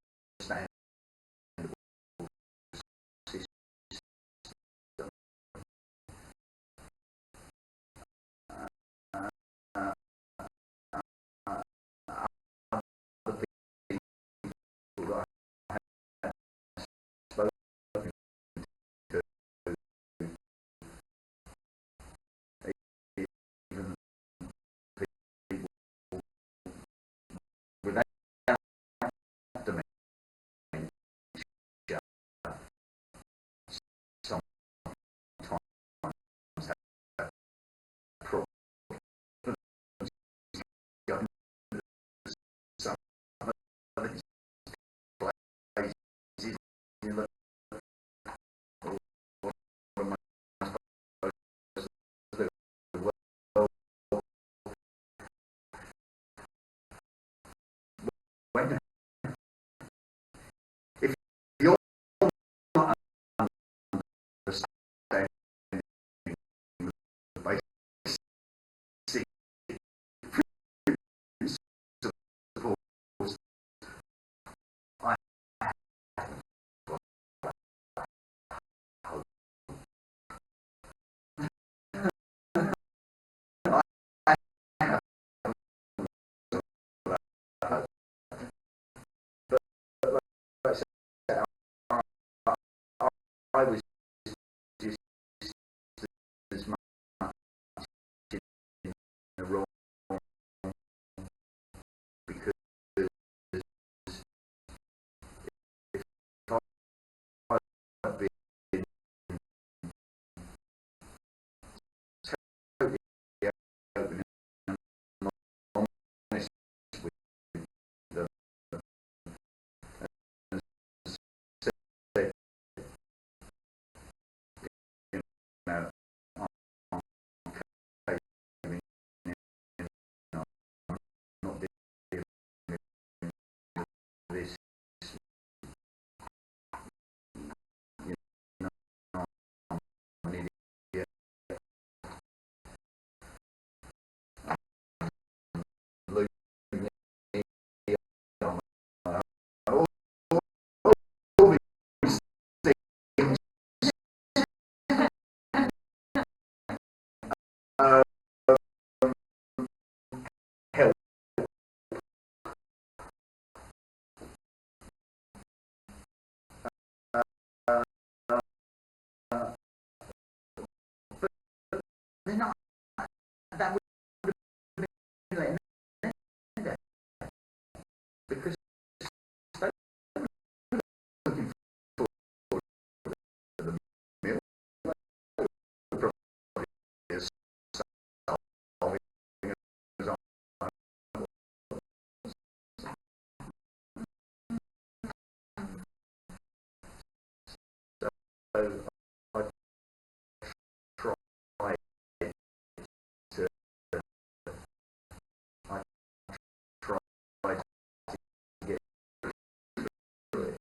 they're not. That would have been letting them down. Because they were looking for the meal. They were probably solving his own. So I tried to I tried to get through it.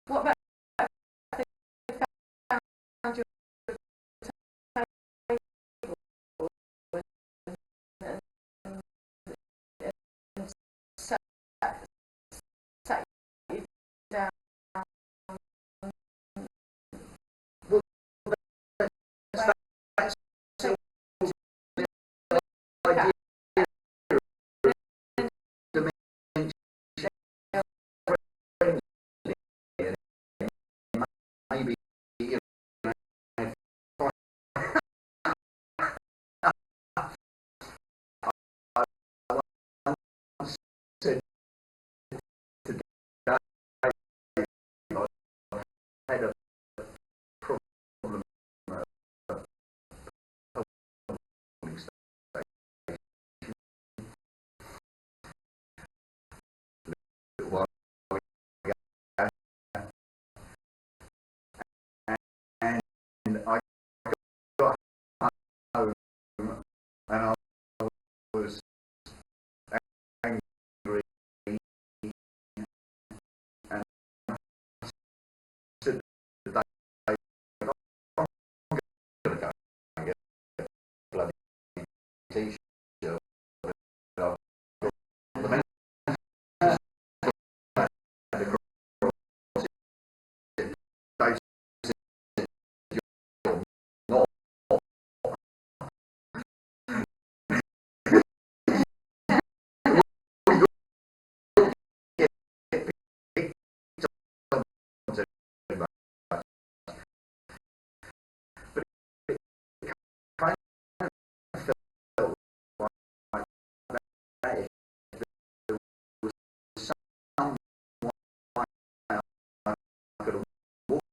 What about if they found your table and sat you down? Well, that's still the idea of dementia friendly, and maybe you know, if I once said today I had a problem at a polling station a little while ago, and I got home and I was angry and I said today I'm going to go and get a bloody t-shirt that I've got the manager across it. They said you're not. Get picked on too much. But it kind of felt like that if there was some way I could have walked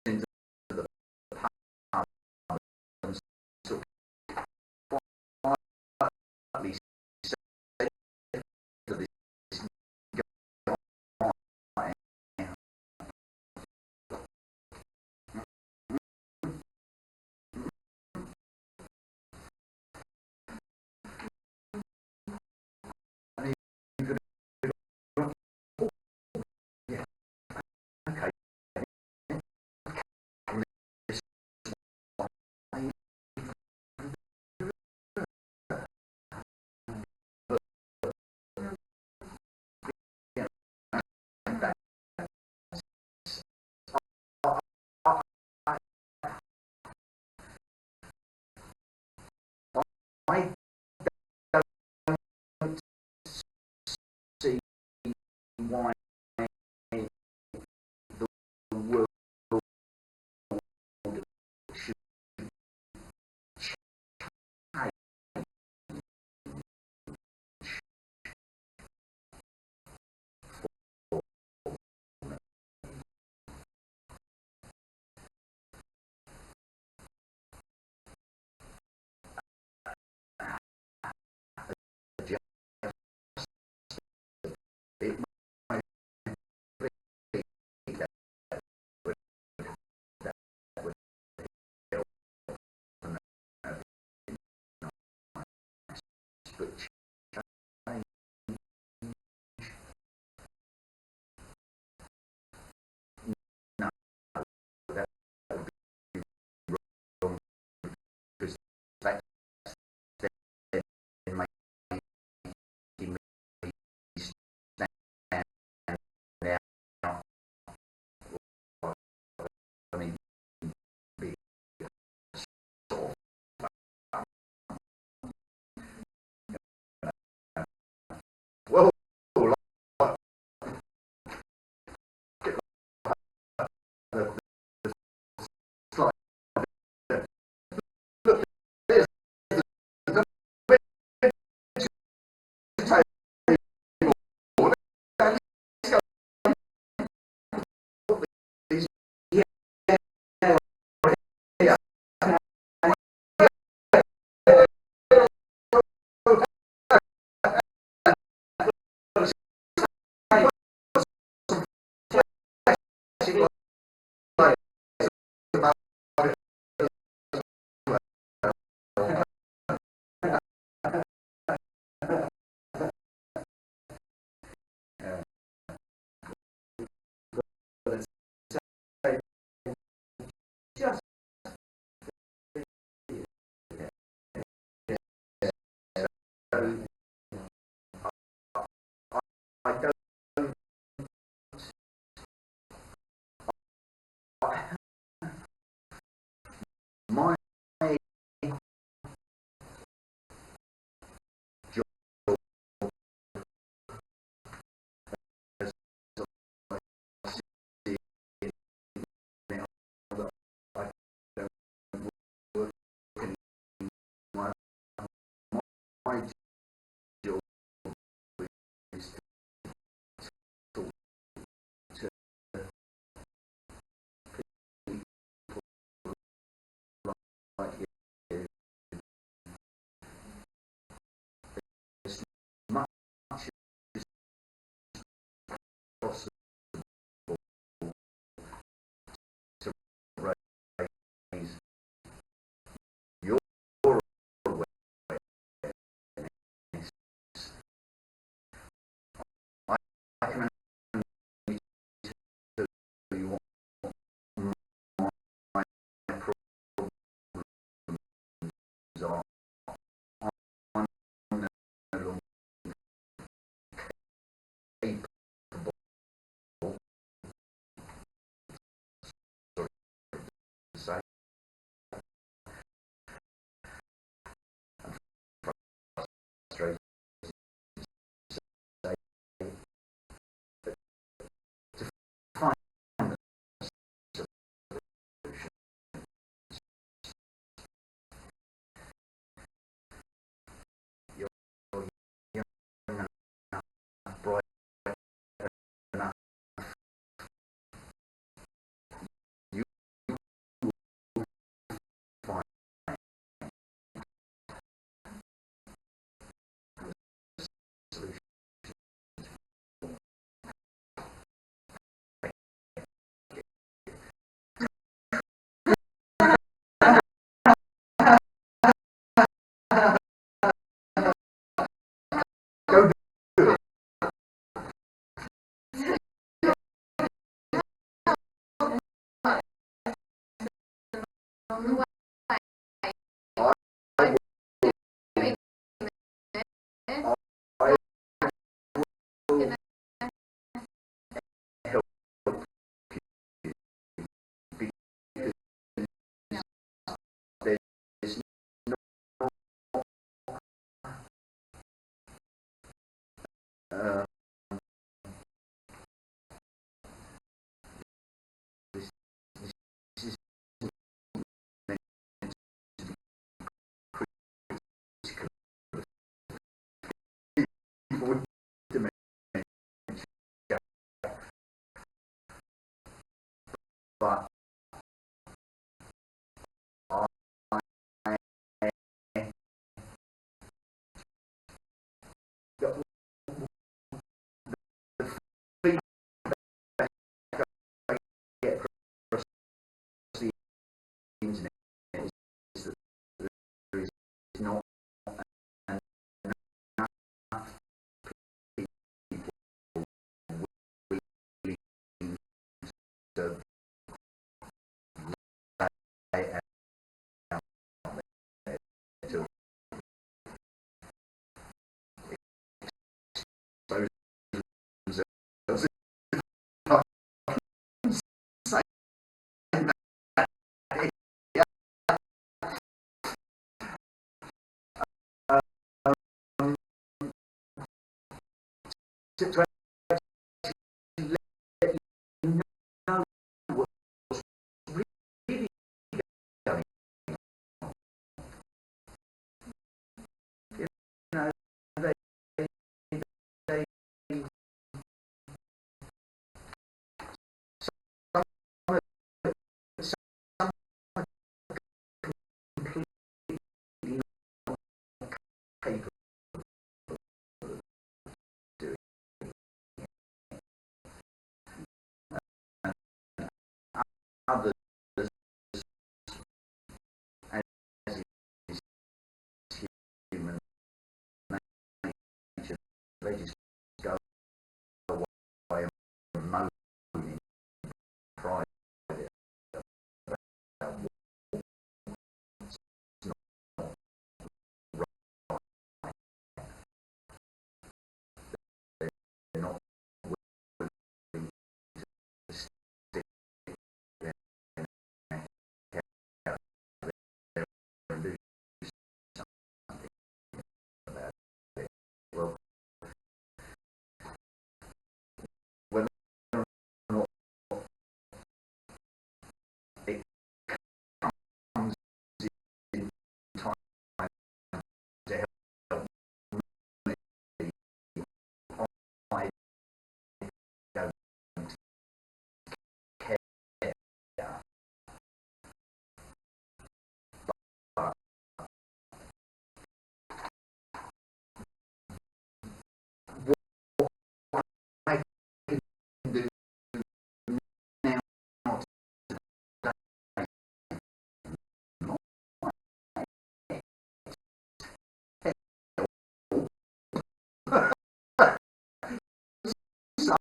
into the pub and sort of quietly said to this guy, and he could have gone, oh, yeah, okay, and this way, but you know, that's I, I, I don't see why the world should change just it might be that would that would help and that'd be nice, but change, no, that would be wrong because that's then making me stand out can only tell you what my problems are. I'm no longer capable, sorry to say, frustrated to say, to find a solution. You're young enough, bright enough. You will find a solution. Go do it. On the way. I Doing this. will Gonna help you because there's no uh, this, this is meant to be critical of people with dementia, but I the feedback I get across the internet is that there is not enough people willing to lay out there to expose themselves. I can say that, yeah, um, to actually let you know what's really going on. You know, they, they some of it, some are completely not capable of doing it. Others, as is human nature, they just go away and moan in private about what's not right. They're not willing to stick their neck out there and do something about it. Well, whether or not it comes in time to help me, I don't care. But what I can do now today, not help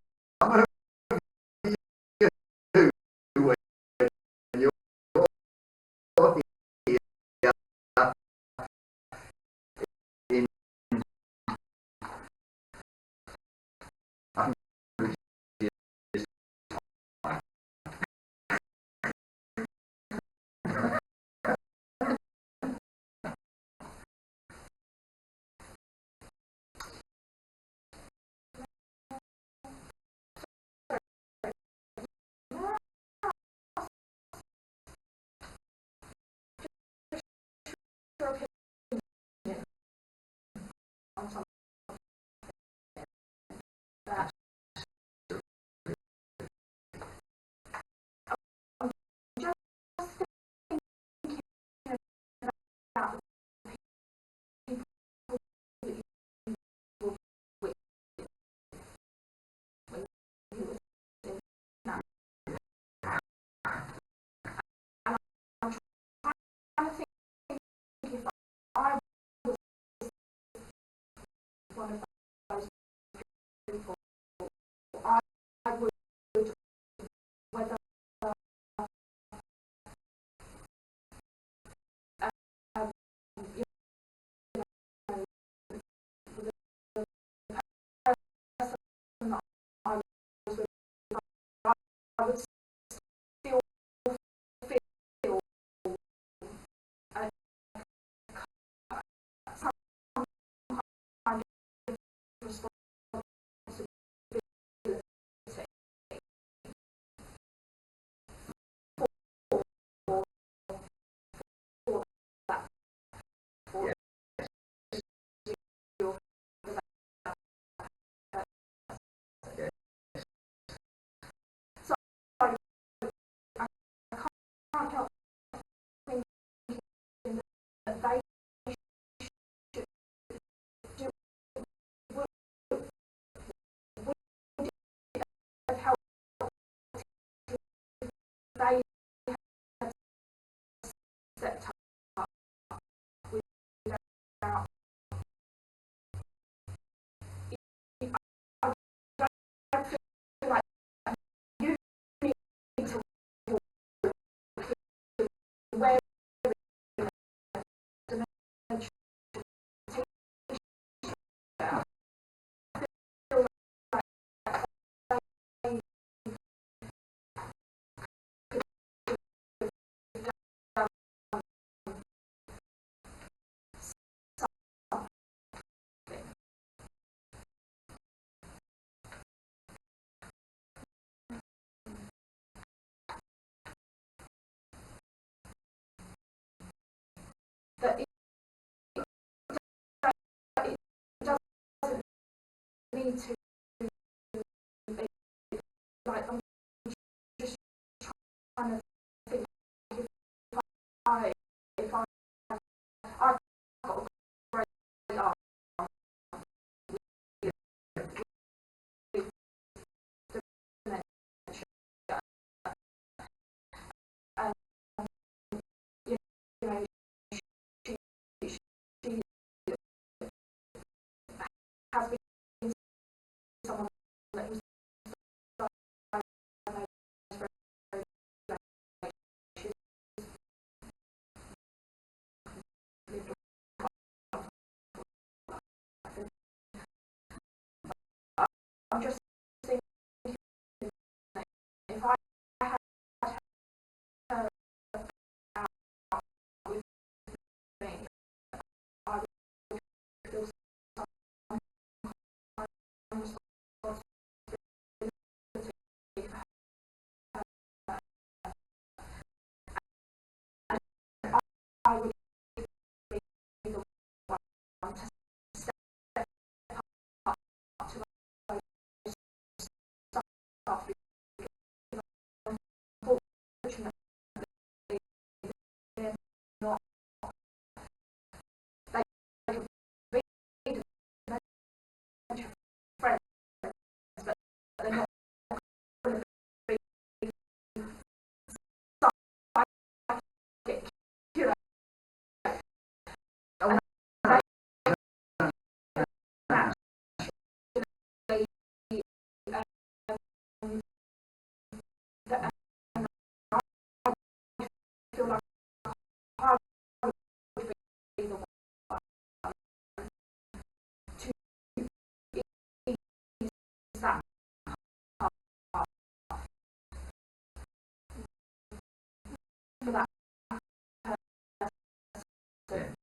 me to, like, I'm just trying to think if I've got a great art with dementia, and you know, she has been someone that was diagnosed very late. She's lived I'm just thinking that if I had her out with me, I would feel some responsibility for her. And I would be the one to step up to those staff because unfortunately they're not, they can be dementia friends, but they're not going to be psychic curators. Oh, Feel like I would be the one to ease that part for that person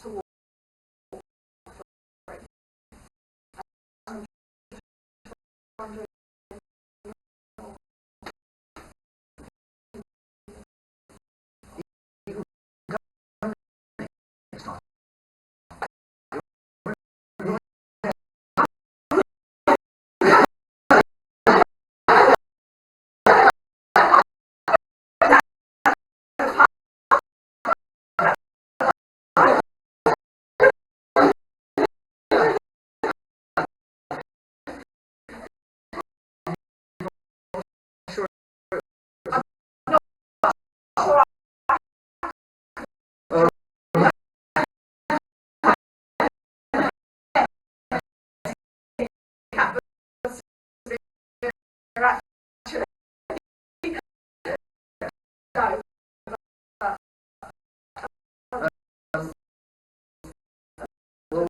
to walk through. I'm wondering next time. Sure. sure Uh, actually go. well,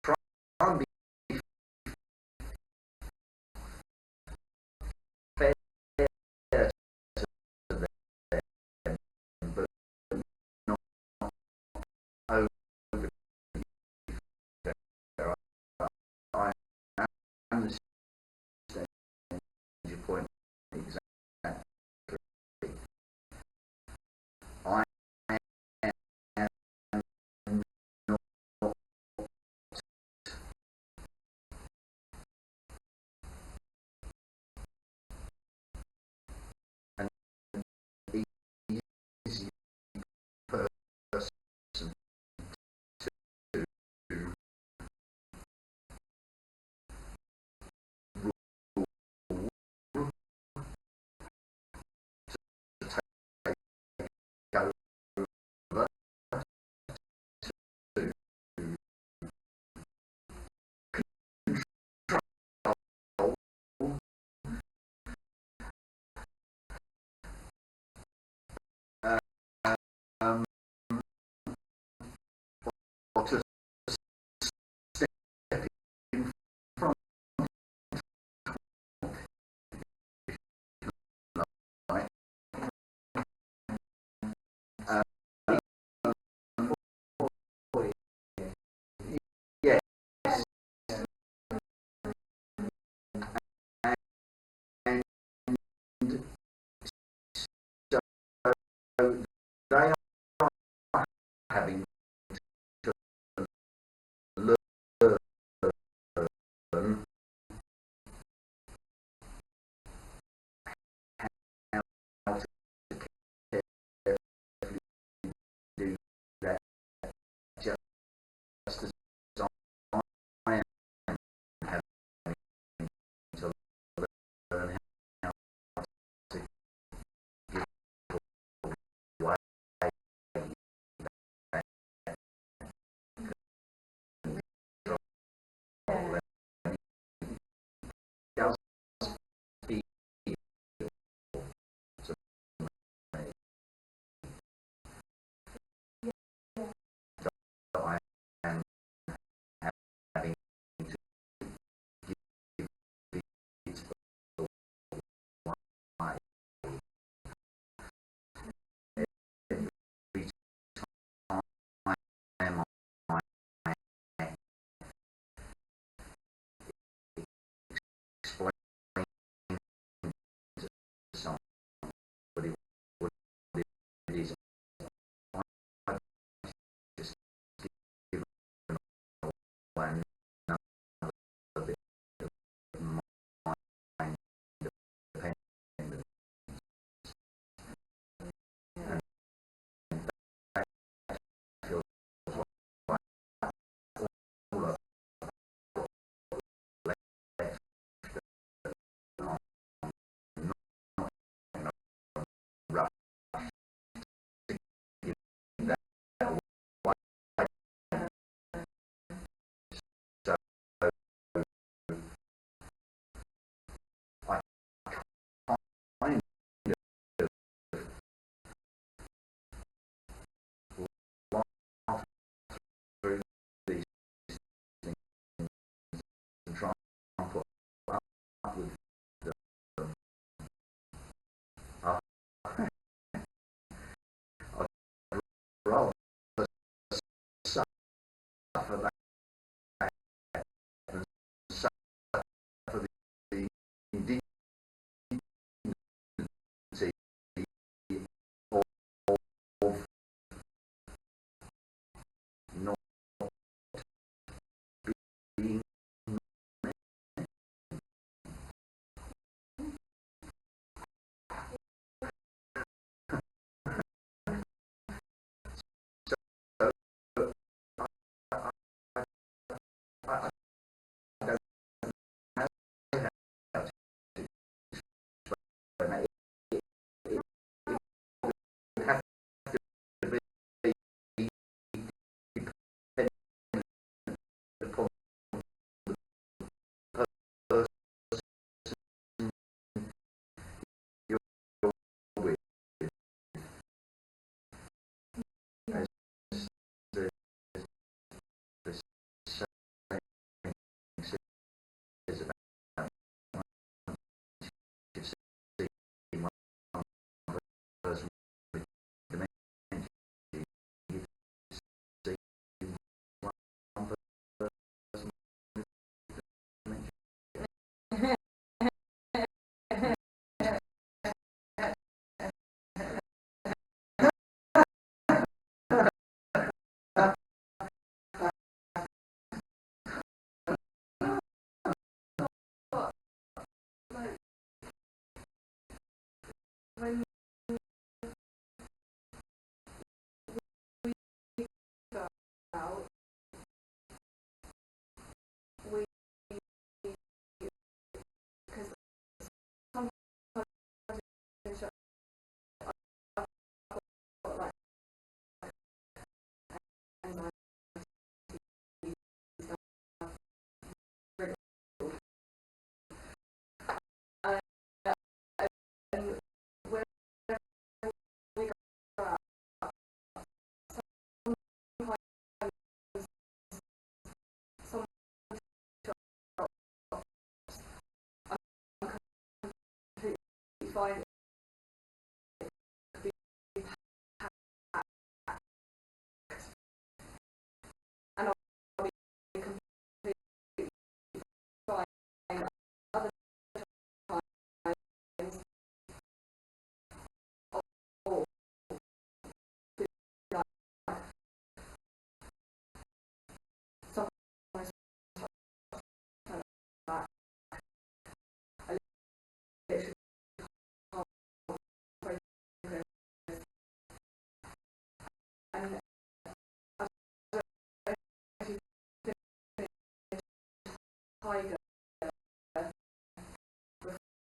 try and be fair to them, but not over there. I understand your point exactly. I am not an easy person to of us suffer that and suffer the indignity of not being so I don't know how to explain it. It would have to be dependent upon the person you're with, as the saying says about once you've seen one person with dementia, you've seen one person with dementia. When we go out, we, because sometimes I've got like anxiety stuff, riddled. Uh, and wherever we go out, sometimes someone I'm completely fine. It could be packed, and I'll be completely fine. Other times, I'll be like, sometimes like, I literally can't focus, and I don't know if you finished Tiger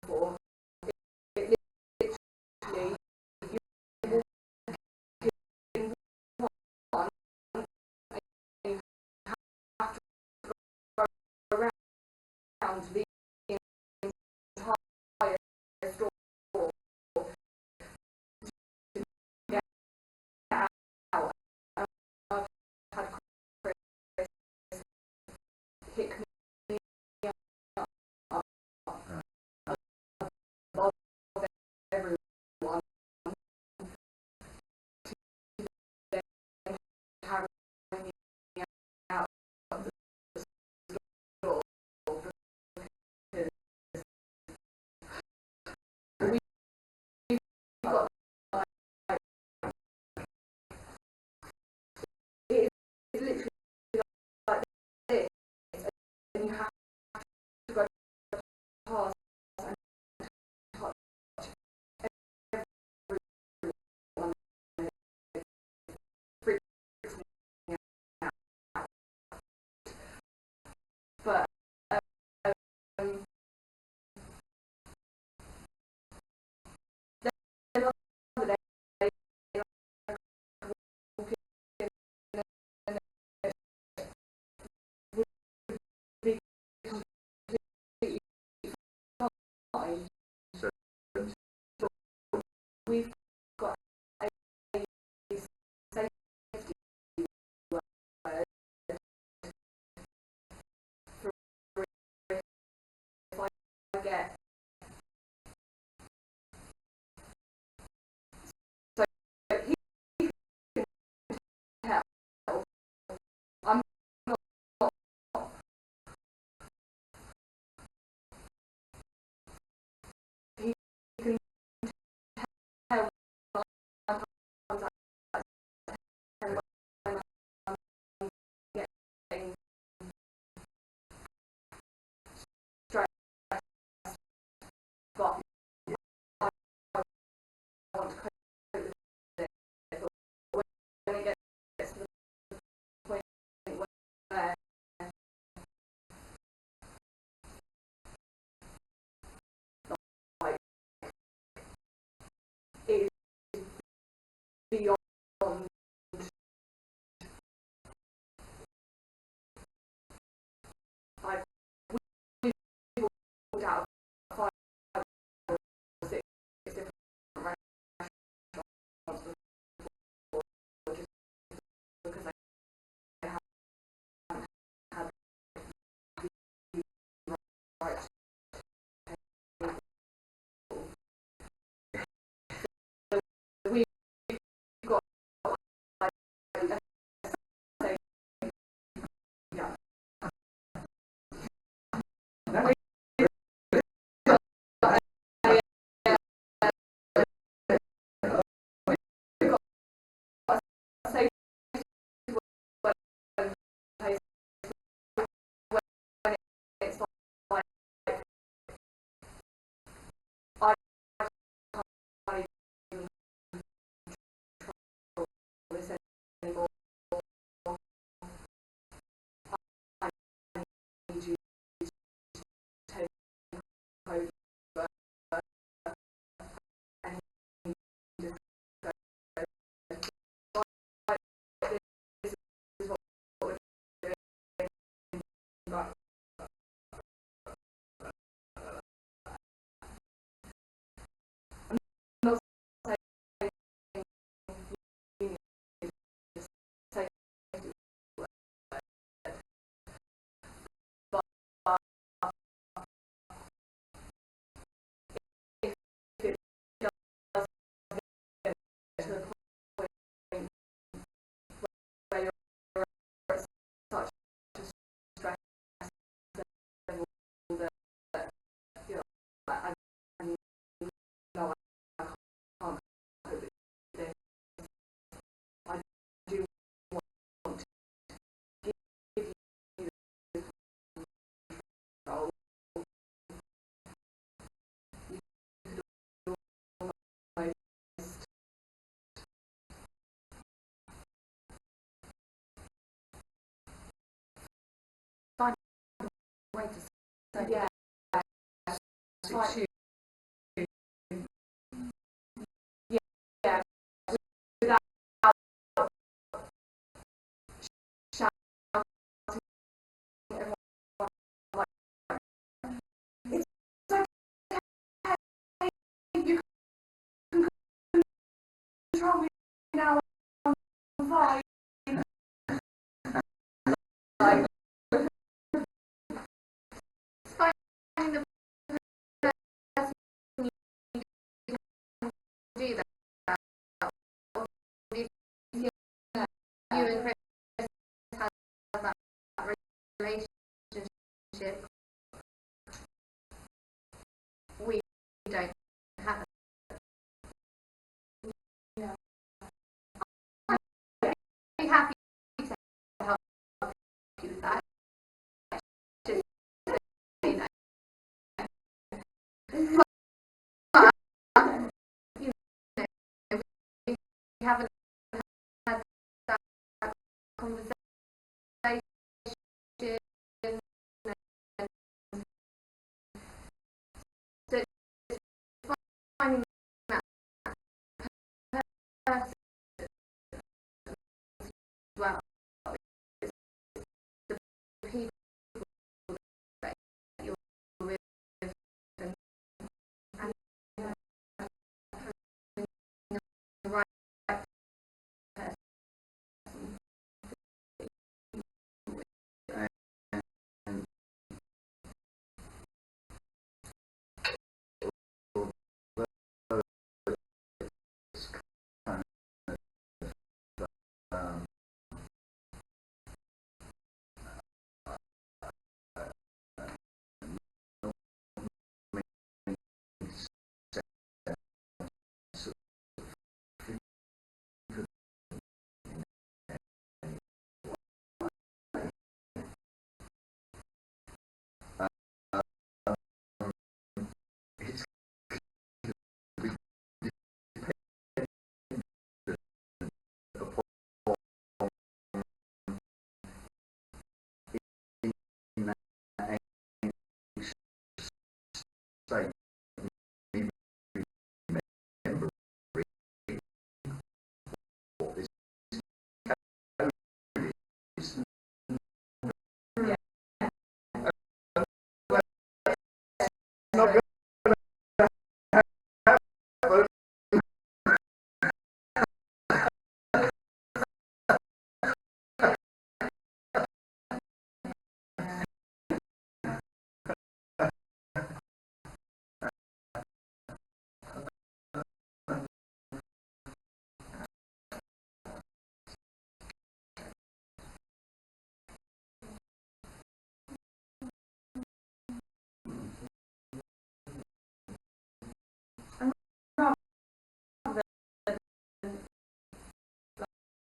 before. It literally, you walk in one, and you have to go around the entire store to get out. And I've had Chris pick me up above everyone to then carry me out of the store because we've got like, it is literally like this, and you have to go past and touch everyone, and it freaks me out. But um, then another day, I walk in and it would be completely way to say yeah. Yeah, without shouting everyone, like, it's okay, you can control me now, I'm fine. Like, it's finding the person you can do that. You and Chris have that relationship. We don't have it. Yeah. I'd be happy to help you with that. Just, you know. But, you know, we haven't had that conversation. So it's finding that person as well. It's the people that you're with and the right person.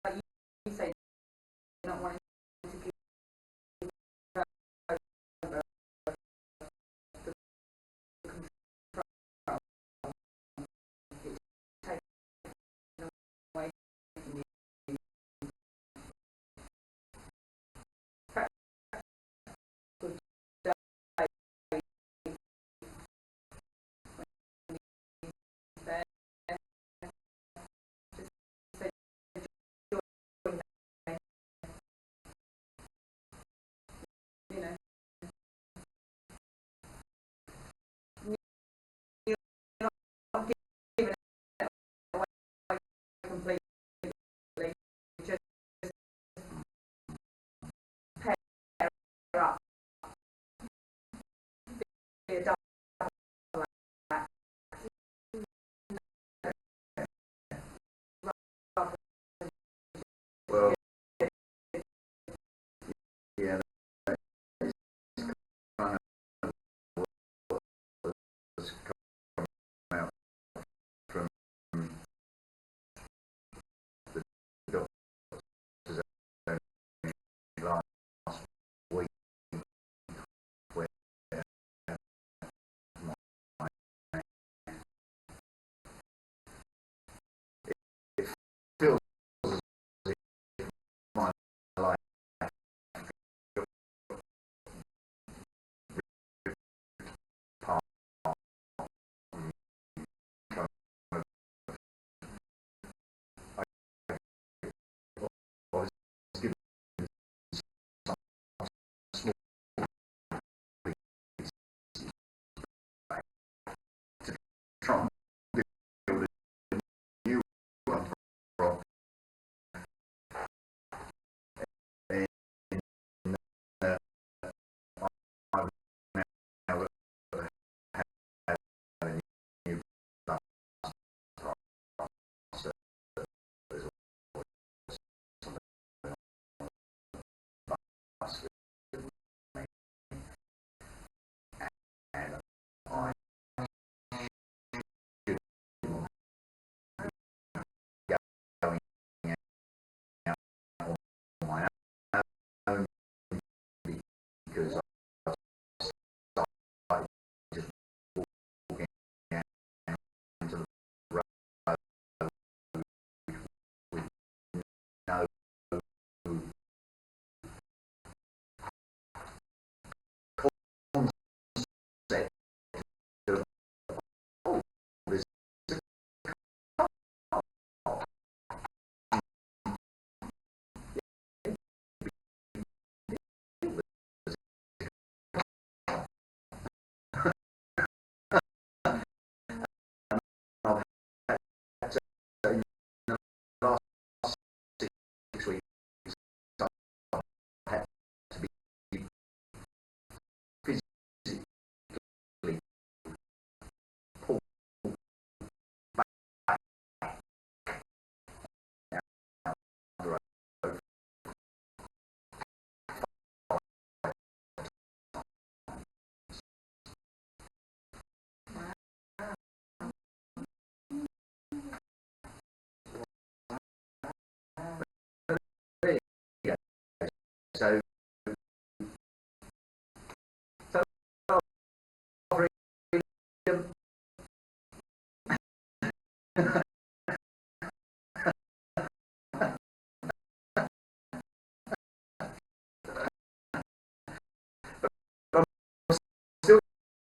Like you say, not wanting to give up the control, it's taken away from you. Good day, there, just say joy, you know, you're not giving it away completely, just pair up, be a double act, rather than Well, yeah, that's kind of what's come out from the doctor's only last week, where my, it feels as if my life Still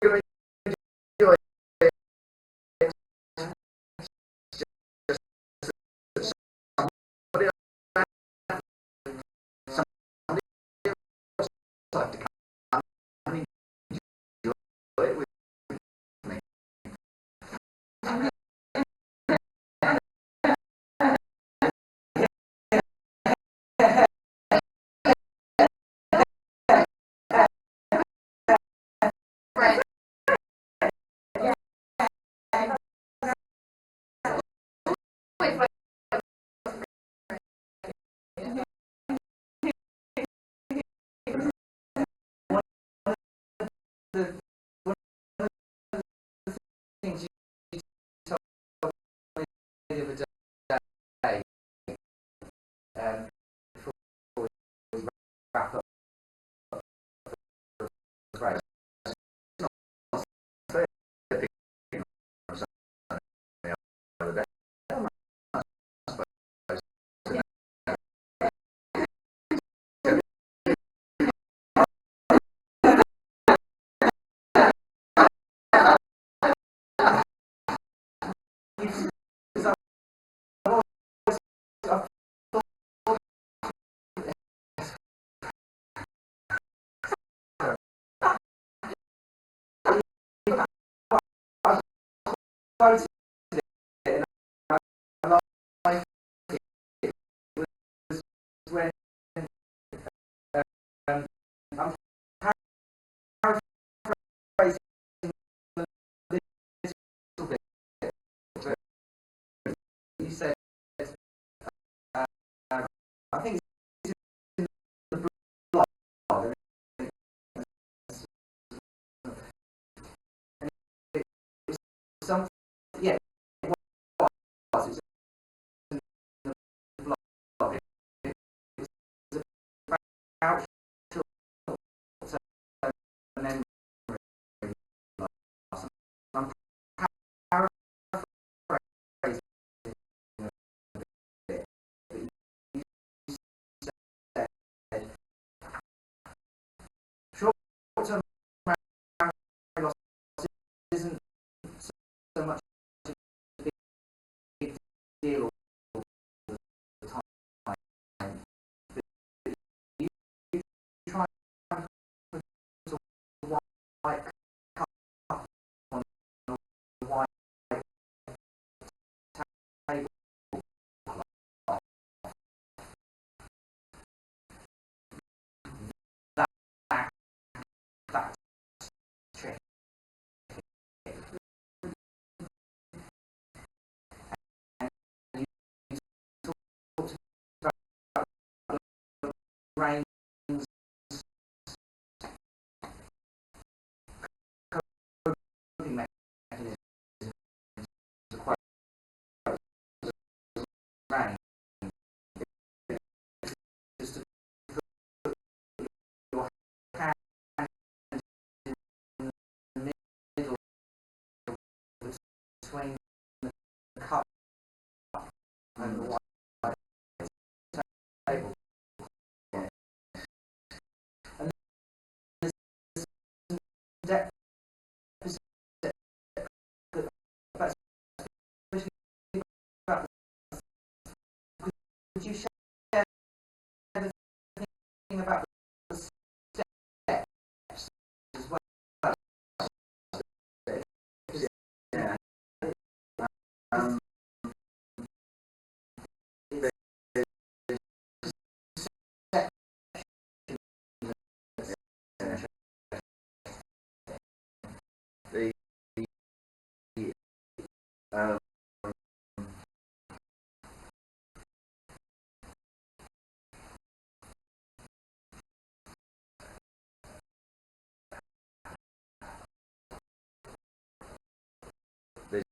going to enjoy it. Just somebody else like to come and enjoy it with me. Right. Wait, wait. The, one of the things you told me the other day, before we wrap up the break, it's not so big on the other day. I suppose, because I've quoted it and I like it. It was when I'm paraphrasing a little bit, but you said, uh, I think it's in the blog, and it was something, yeah, it was in the blog. It was about short-term memory loss. I'm paraphrasing a bit, but you said short-term memory loss isn't so much a big deal all the time. But you try and put a white cup on a white tablecloth. That, that's tricky. And you talked about the brain's coping mechanisms are quite brain. Just to put your hand in the middle between the cup and the white table. And there's some depth about, especially about the, could you share the thing about the steps as well? Yeah. Um, the the um, there's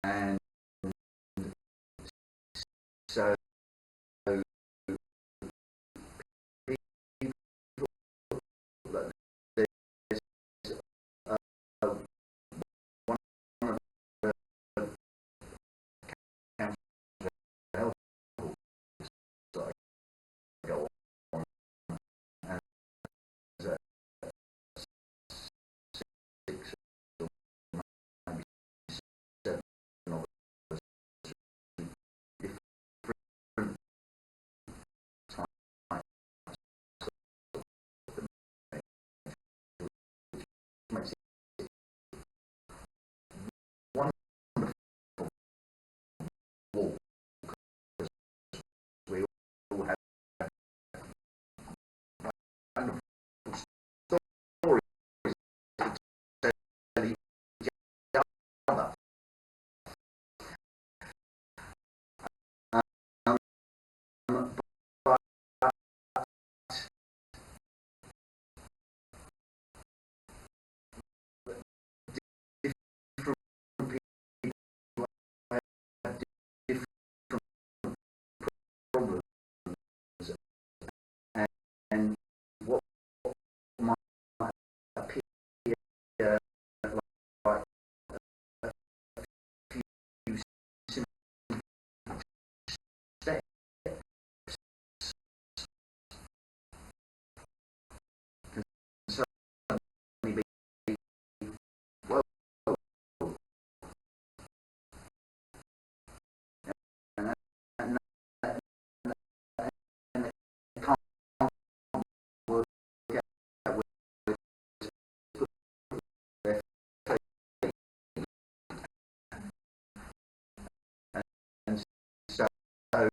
and so people that there's one of the council health that I go on, and there's six or maybe seven of us different types of dementia, which makes it wonderful walk, because we all have wonderful stories to tell each other. But different people have different problems, and what might appear like a few simple steps can suddenly be, well, and that, and that, and they can't work out where to put their faith. And so I try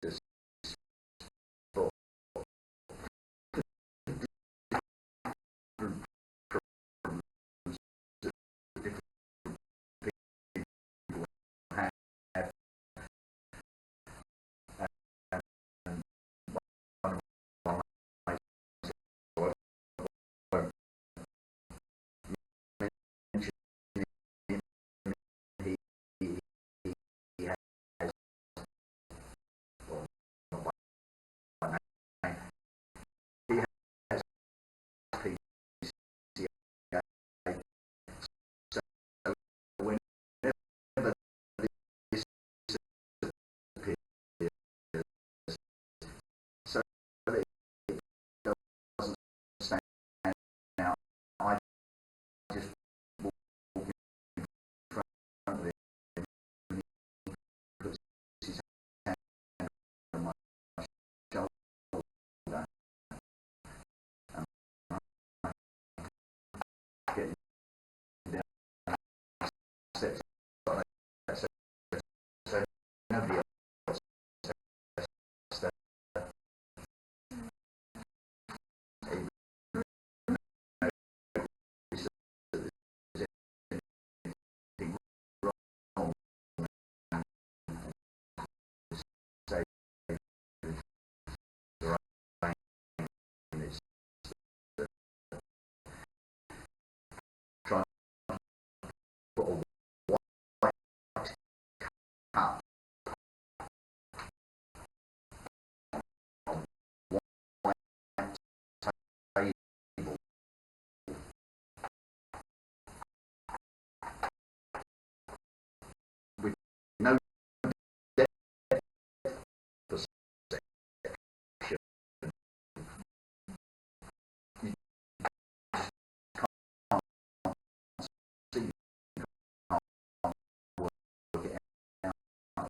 to spot different problems that different people have, and one of my mates, I won't mention him, he has, well, not by name, he has PCA. So whenever this appears, so that it doesn't stand out, I just walk in front of him, and he puts his hand on my shoulder, and I get down steps like that, so nobody else has to, even notice that there's anything wrong, and say the right thing is to try and put a white cup on white table with no depth perception. You can't see, you can't work it out,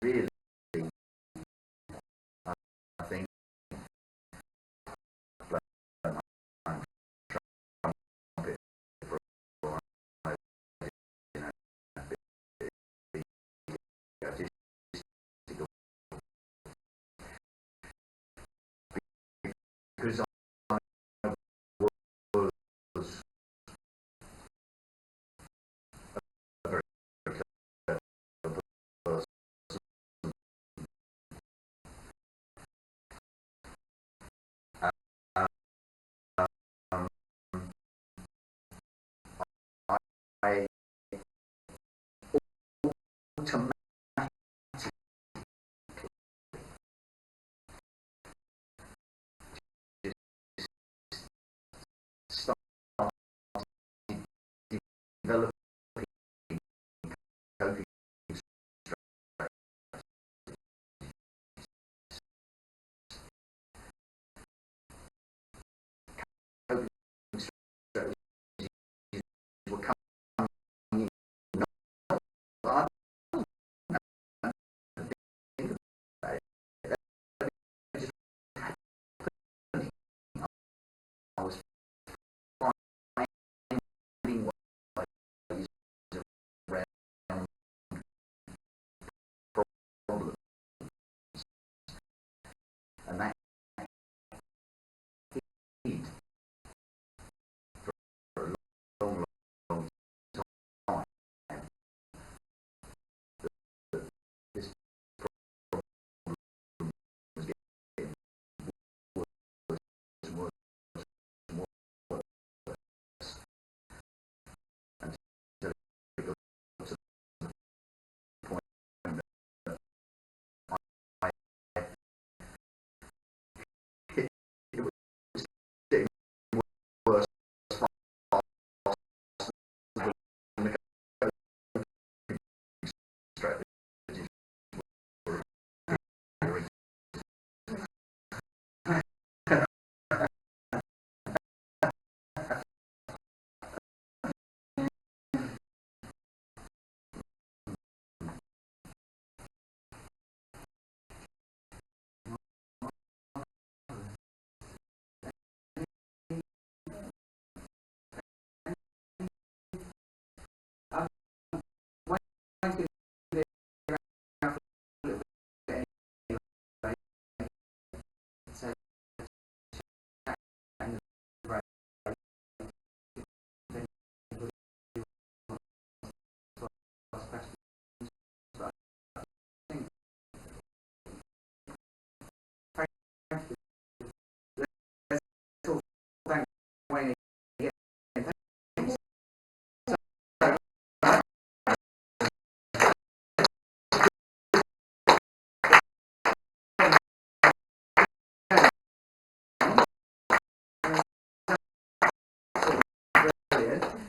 really, I think, blow my own trumpet before I, you know, be egotistical. Because I was a very clever person. Um, I automatically started developing coping strategies were coming in. I don't think about it. They just happening. I was finding ways around problems, and that hid for a long, long time. That this problem was getting worse and worse and worse until it got to the point that I, it was getting worse fast. The coping strategies were appearing. When